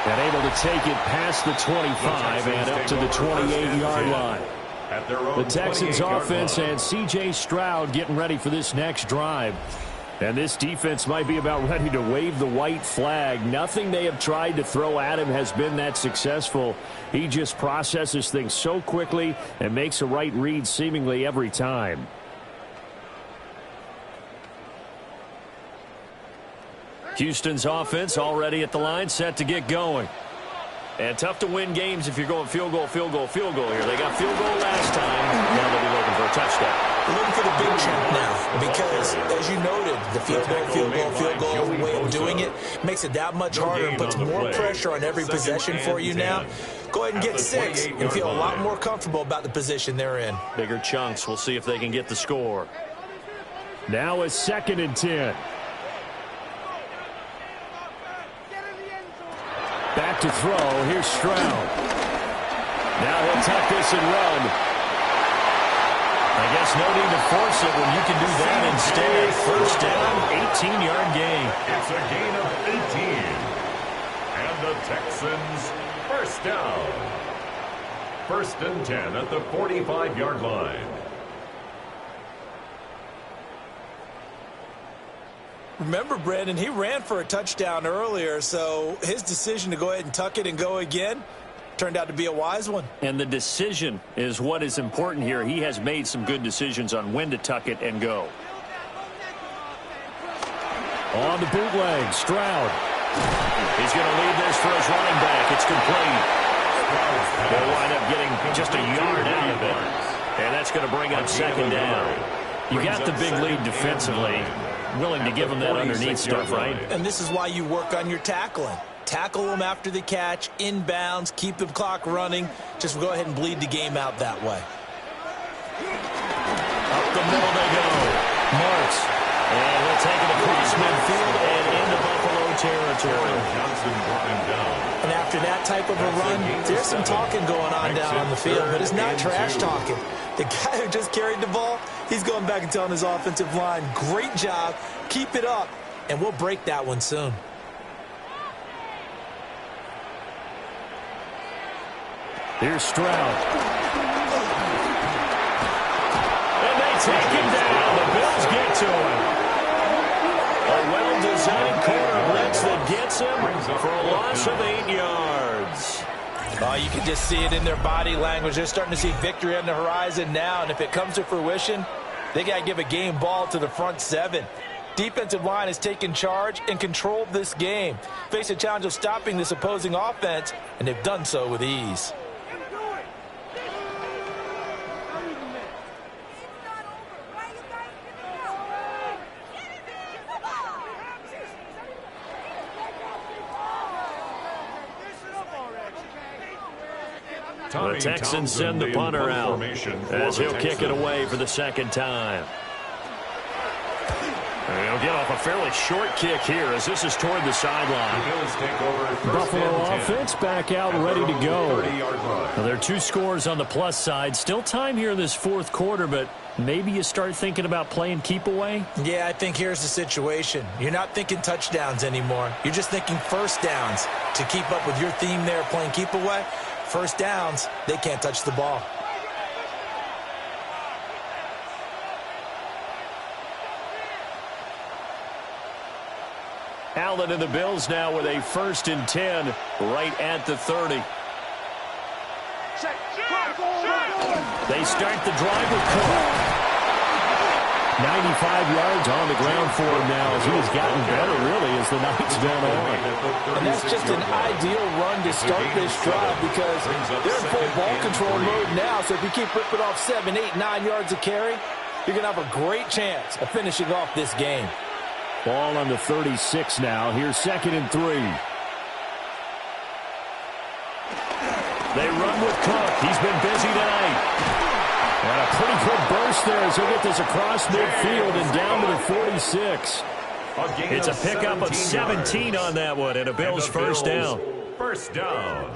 And able to take it past the 25 and up to the 28-yard line. The Texans offense and C.J. Stroud getting ready for this next drive. And this defense might be about ready to wave the white flag. Nothing they have tried to throw at him has been that successful. He just processes things so quickly and makes a right read seemingly every time. Houston's offense already at the line, set to get going. And tough to win games if you're going field goal, field goal, field goal here. They got field goal last time. Now they'll be looking for a touchdown. We're looking for the big chunk now because, as you noted, the field goal way of doing it makes it that much harder and puts more pressure on every possession for you now. Go ahead and get 6 and feel a lot more comfortable about the position they're in. Bigger chunks. We'll see if they can get the score. Now a 2nd and 10. Back to throw. Here's Stroud. Now he'll tuck this and run. I guess no need to force it when you can do that instead. First down, 18-yard gain. It's a gain of 18. And the Texans first down. 1st and 10 at the 45-yard line. Remember, Brandon, he ran for a touchdown earlier, so his decision to go ahead and tuck it and go again turned out to be a wise one. And the decision is what is important here. He has made some good decisions on when to tuck it and go. On the bootleg, Stroud. He's going to lead this for his running back. It's complete. They'll wind up getting just a yard out of it. And that's going to bring up 2nd down. You got the big lead defensively. Willing to give them that underneath stuff, right? And this is why you work on your tackling. Tackle them after the catch, inbounds, keep the clock running. Just go ahead and bleed the game out that way. Up the middle they go. Marks. And we'll take it across midfield and into Buffalo territory. Johnson brought him down. And after that type of a run, there's some talking going on down on the field, but it's not trash talking. The guy who just carried the ball, he's going back and telling his offensive line, great job, keep it up, and we'll break that one soon. Here's Stroud. And they take him down. The Bills get to him. A well-designed corner blitz that gets him for a loss of 8 yards. Oh, you can just see it in their body language. They're starting to see victory on the horizon now, and if it comes to fruition, they got to give a game ball to the front seven. Defensive line has taken charge and controlled this game. Face a challenge of stopping this opposing offense, and they've done so with ease. The Texans send the punter out as he'll kick it away for the second time. And he'll get off a fairly short kick here as this is toward the sideline. Buffalo offense back out ready to go. Now, there are 2 scores on the plus side. Still time here in this fourth quarter, but maybe you start thinking about playing keep away? Yeah, I think here's the situation. You're not thinking touchdowns anymore. You're just thinking first downs. To keep up with your theme there playing keep away, first downs, they can't touch the ball. Allen and the Bills now with a 1st and 10 right at the 30. They start the drive with Cook. 95 yards on the ground for him now as he has gotten better, really, as the night's gone on. And that's just an ideal run to start this drive because they're in full ball control mode now. So if you keep ripping off 7, 8, 9 yards of carry, you're going to have a great chance of finishing off this game. Ball on the 36 now. Here's 2nd and 3. They run with Cook. He's been busy tonight. And a pretty good burst there as he'll get this across midfield and down to the 46. It's a pickup of 17 on that one and a Bills first down. First down.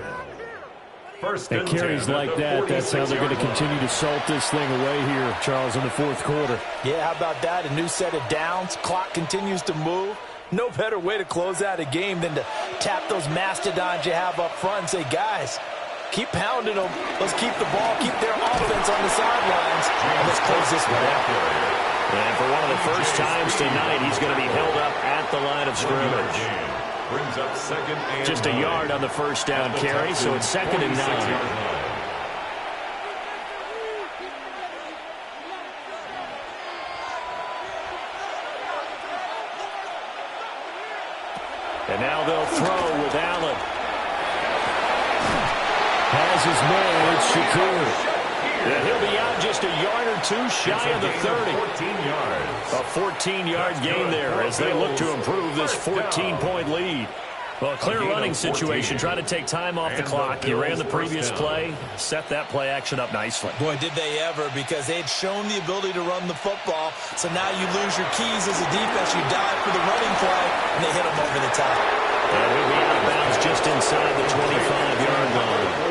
And carries like that, that's how they're going to continue to salt this thing away here, Charles, in the fourth quarter. Yeah, how about that? A new set of downs. Clock continues to move. No better way to close out a game than to tap those mastodons you have up front and say, guys, keep pounding them. Let's keep the ball, keep their offense on the sidelines, and let's close this one out. And for one of the first times tonight, he's going to be held up at the line of scrimmage. Brings up 2nd and Just a yard on the first down carry, so it's 2nd and 9. And now they'll throw with Allen. Has his man, it's Shakir. And he'll be out just a yard or 2 shy of the 30. 14 yards. A 14-yard gain there as they look to improve this 14-point lead. Well, a clear running situation. Try to take time off the clock. You ran the previous play, set that play action up nicely. Boy, did they ever, because they had shown the ability to run the football. So now you lose your keys as a defense. You dive for the running play, and they hit them over the top. And he'll be out of bounds just inside the 25-yard line.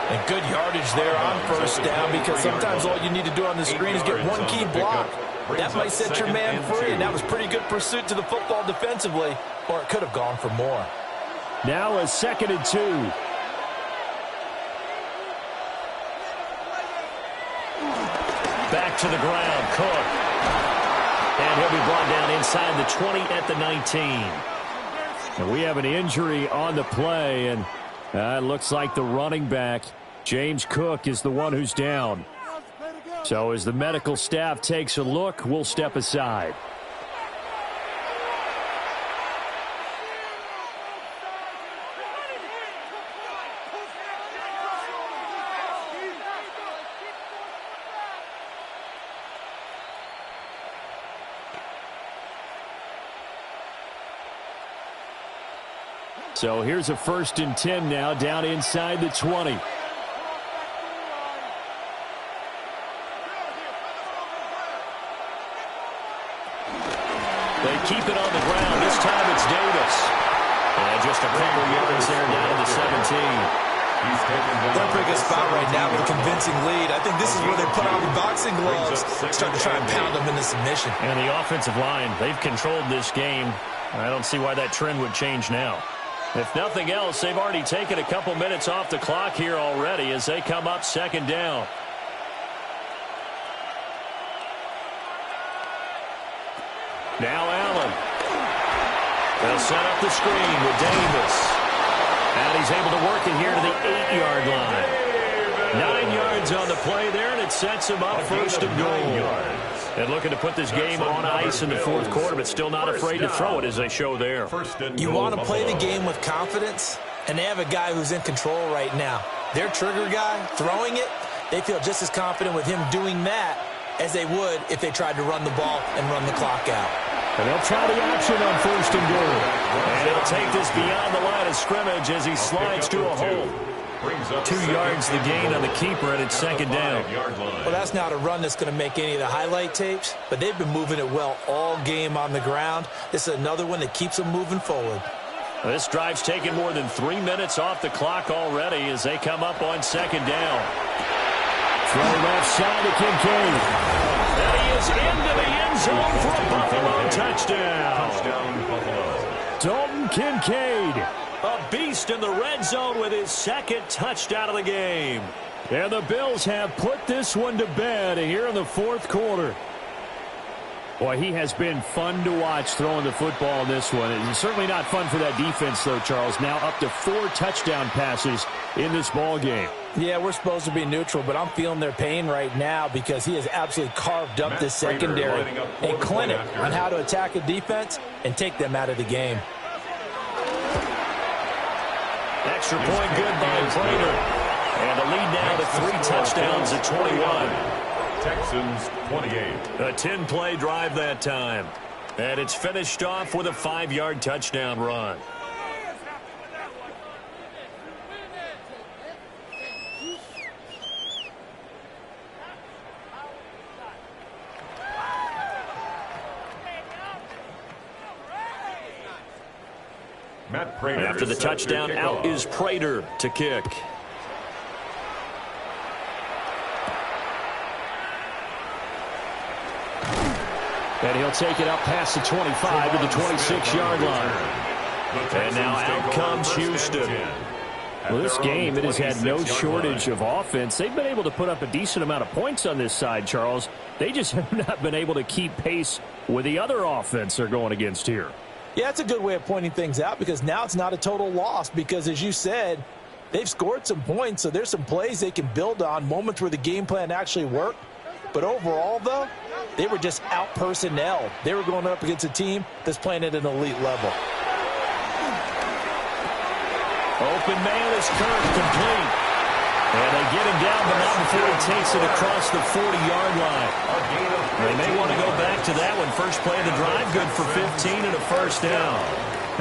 And good yardage there on first down, because sometimes all you need to do on the screen is get one key block. That might set your man free, and that was pretty good pursuit to the football defensively, or it could have gone for more. Now a 2nd and 2. Back to the ground, Cook. And he'll be brought down inside the 20 at the 19. And we have an injury on the play, and it looks like the running back, James Cook, is the one who's down. So as the medical staff takes a look, we'll step aside. So here's a 1st and 10 now, down inside the 20. They keep it on the ground. This time it's Davis. And just a couple yards there down to the 17. They're in a good spot right now with a convincing lead. I think this is where they put on the boxing gloves, start to try and pound them into submission. And the offensive line, they've controlled this game. I don't see why that trend would change now. If nothing else, they've already taken a couple minutes off the clock here already as they come up second down. Now Allen. They'll set up the screen with Davis. And he's able to work it here to the 8-yard line. 9 yards on the play there, and it sets him up first and goal. And looking to put this game on ice in the fourth quarter, but still not afraid to throw it as they show there. You want to play the game with confidence, and they have a guy who's in control right now. Their trigger guy, throwing it, they feel just as confident with him doing that as they would if they tried to run the ball and run the clock out. And they'll try the option on first and goal. And he'll take this beyond the line of scrimmage as he slides to a hole. 2 yards the gain on the keeper, and it's second down. Well, that's not a run that's going to make any of the highlight tapes, but they've been moving it well all game on the ground. This is another one that keeps them moving forward. This drive's taken more than 3 minutes off the clock already as they come up on second down. Throw left side to Kincaid. And he is into the end zone for a Buffalo touchdown. Touchdown, Buffalo. Dalton Kincaid, a beast in the red zone with his second touchdown of the game. And the Bills have put this one to bed here in the fourth quarter. Boy, he has been fun to watch throwing the football in this one. It's certainly not fun for that defense, though, Charles. Now up to 4 touchdown passes in this ball game. Yeah, we're supposed to be neutral, but I'm feeling their pain right now because he has absolutely carved up this secondary. A clinic on how to attack a defense and take them out of the game. Extra point good by Prater. And the lead now to 3 touchdowns at 21. Texans 28. A 10-play drive that time. And it's finished off with a 5-yard touchdown run. Matt Prater. After the touchdown, out is Prater to kick. And he'll take it up past the 25 to the 26-yard line. And now out comes Houston. Well, this game, it has had no shortage of offense. They've been able to put up a decent amount of points on this side, Charles. They just have not been able to keep pace with the other offense they're going against here. Yeah, it's a good way of pointing things out because now it's not a total loss because, as you said, they've scored some points, so there's some plays they can build on, moments where the game plan actually worked. But overall, though, they were just out-personnel. They were going up against a team that's playing at an elite level. Open man is Kirk, complete. And they get him down, but not before he takes it across the 40-yard line. They may want to go back to that one. First play of the drive, good for 15 and a first down.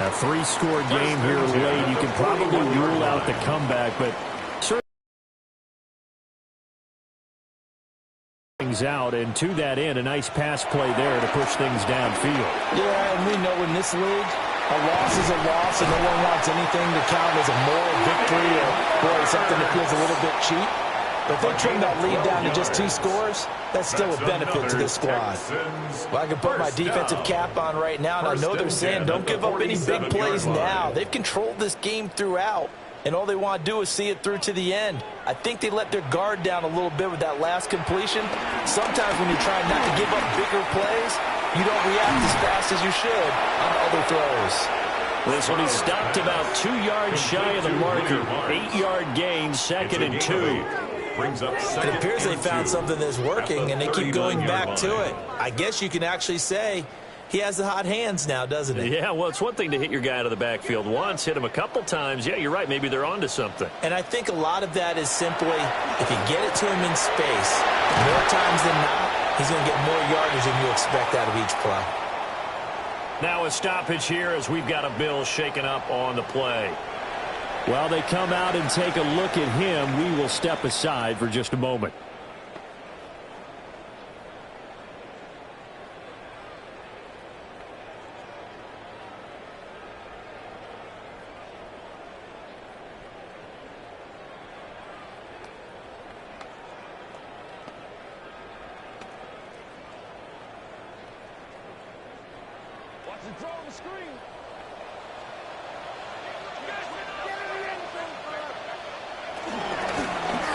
A 3-score game here late. You can probably rule out the comeback, but out, and to that end, a nice pass play there to push things downfield. Yeah, and we know in this league, a loss is a loss, and no one wants anything to count as a moral victory or, boy, something that feels a little bit cheap. But if they trim that lead down to just 2 scores, that's still a benefit to this squad. Well, I can put my defensive cap on right now, and I know they're saying don't give up any big plays now. They've controlled this game throughout. And all they want to do is see it through to the end. I think they let their guard down a little bit with that last completion. Sometimes when you're trying not to give up bigger plays, you don't react as fast as you should on other throws. This one he stopped about 2 yards shy of the marker. 8-yard gain, second and 2. It appears they found something that's working, and they keep going back to it. I guess you can actually say he has the hot hands now, doesn't he? Yeah, well, it's one thing to hit your guy out of the backfield once, hit him a couple times. Yeah, you're right. Maybe they're onto something. And I think a lot of that is simply if you get it to him in space, more times than not, he's going to get more yardage than you expect out of each play. Now a stoppage here as we've got a Bill shaken up on the play. Well, they come out and take a look at him. We will step aside for just a moment.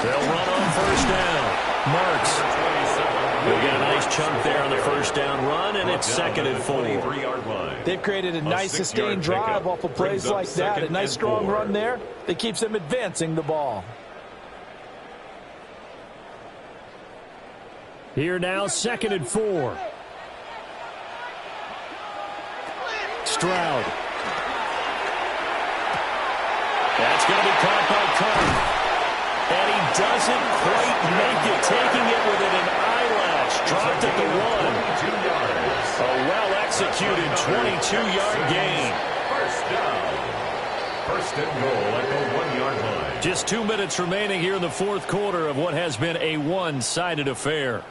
They'll run on first down. Marks. They'll get a nice chunk there on the first down run, and it's 2nd and 4. They've created a nice sustained drive off of plays like that. A nice strong run there that keeps them advancing the ball. Here now, 2nd and 4. Stroud. That's going to be caught by Carter. And he doesn't quite make it, taking it within an eyelash. Dropped at the 1. 22 yards. A well-executed 22-yard gain. First down. First and goal at the 1-yard line. Just 2 minutes remaining here in the 4th quarter of what has been a one-sided affair.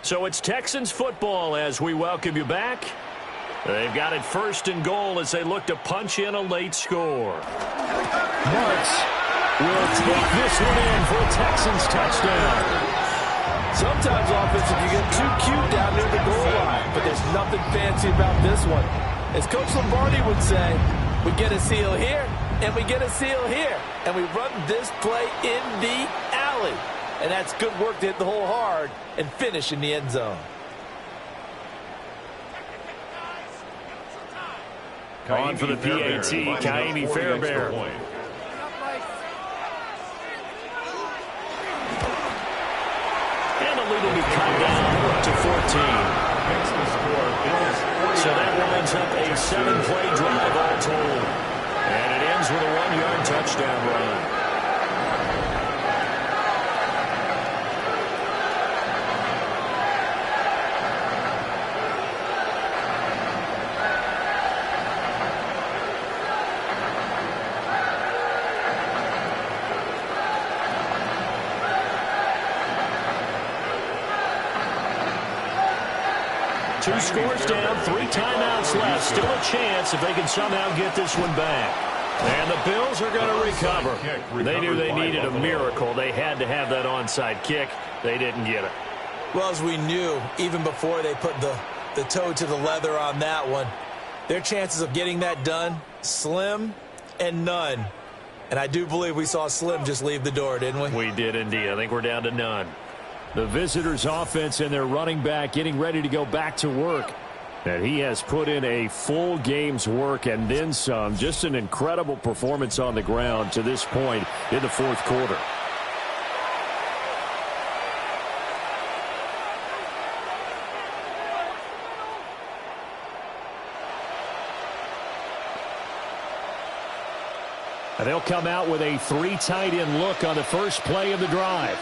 So it's Texans football as we welcome you back. They've got it 1st and goal as they look to punch in a late score. Marks will take this one in for a Texans touchdown. Sometimes offensive you get too cute down near the goal line, but there's nothing fancy about this one. As Coach Lombardi would say, we get a seal here, and we get a seal here, and we run this play in the alley. And that's good work to hit the hole hard and finish in the end zone. On for the PAT, Kaimi Fairbairn. And the lead will be cut down to 14. So that winds up a 7-play drive all told. And it ends with a 1-yard touchdown run. Two scores down, 3 timeouts left. Still a chance if they can somehow get this one back. And the Bills are going to recover. They knew they needed a miracle. They had to have that onside kick. They didn't get it. Well, as we knew, even before they put the toe to the leather on that one, their chances of getting that done, slim and none. And I do believe we saw Slim just leave the door, didn't we? We did indeed. I think we're down to none. The visitors' offense and their running back getting ready to go back to work. And he has put in a full game's work and then some. Just an incredible performance on the ground to this point in the 4th quarter. And they'll come out with a 3 tight end look on the first play of the drive.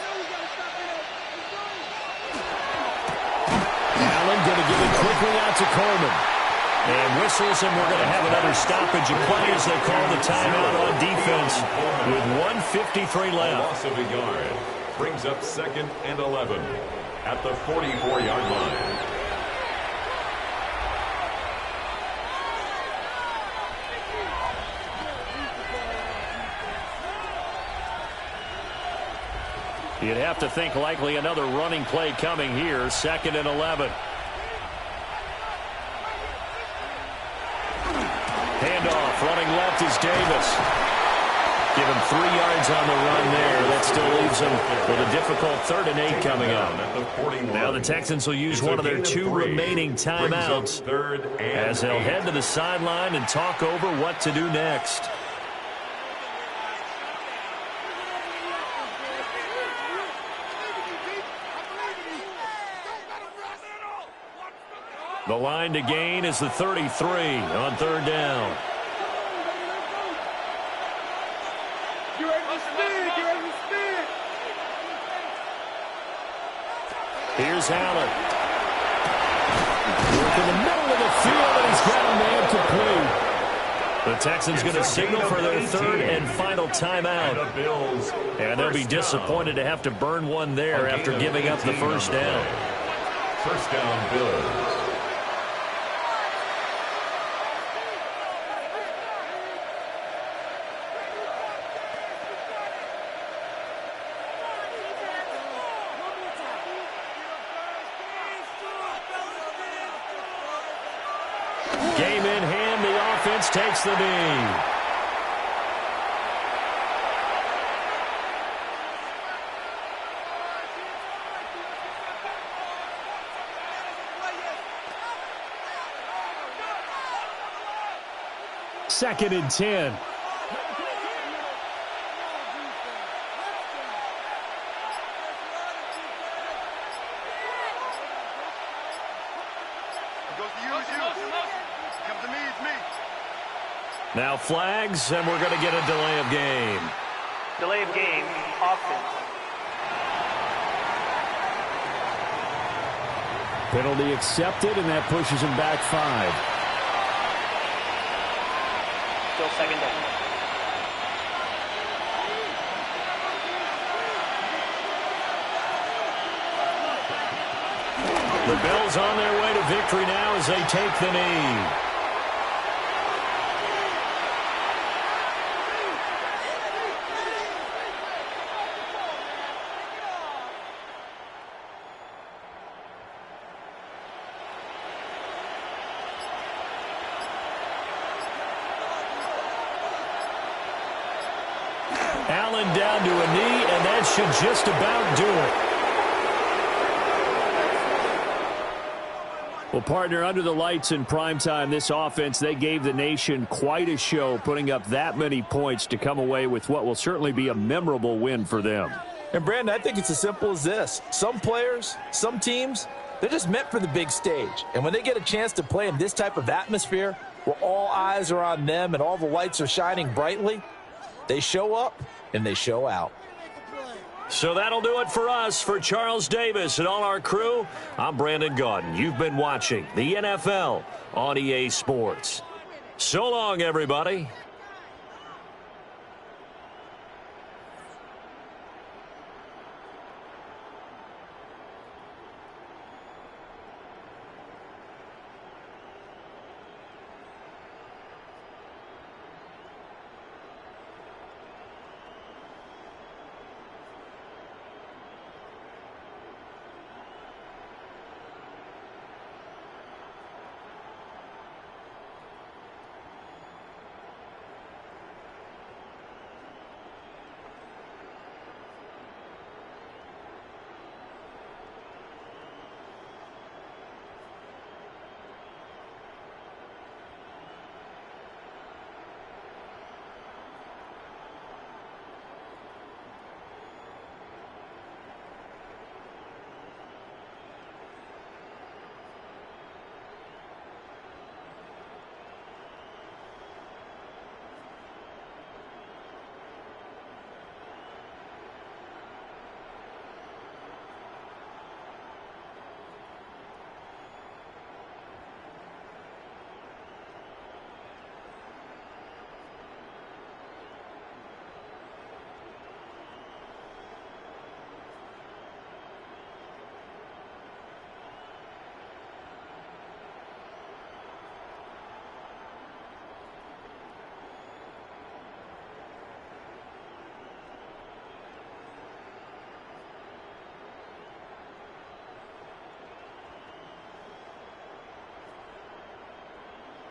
Allen going to give it quickly out to Coleman. And whistles, and we're going to have another stoppage of play as they call the timeout on defense with 1:53 left. Loss of a yard brings up 2nd and 11 at the 44-yard line. You'd have to think likely another running play coming here. 2nd and 11. Handoff. Running left is Davis. Give him 3 yards on the run there. That still leaves him with a difficult 3rd and 8 coming up. Now the Texans will use one of their 2 remaining timeouts as they'll head to the sideline and talk over what to do next. The line to gain is the 33 on 3rd down. Here's Allen. Work in the middle of the field, and he's got a man complete. The Texans going to signal for their 3rd and final timeout. And they'll be disappointed to have to burn one there after giving up the first down. First down, Bills. Game in hand, the offense takes the knee. 2nd and 10. Now flags, and we're going to get a delay of game. Delay of game, offense. Penalty accepted, and that pushes him back 5. Still 2nd down. The Bills on their way to victory now as they take the knee. Allen down to a knee, and that should just about do it. Well, partner, under the lights in primetime, this offense, they gave the nation quite a show, putting up that many points to come away with what will certainly be a memorable win for them. And, Brandon, I think it's as simple as this. Some players, some teams, they're just meant for the big stage. And when they get a chance to play in this type of atmosphere where all eyes are on them and all the lights are shining brightly, they show up and they show out. So that'll do it for us. For Charles Davis and all our crew, I'm Brandon Gaudin. You've been watching the NFL on EA Sports. So long, everybody.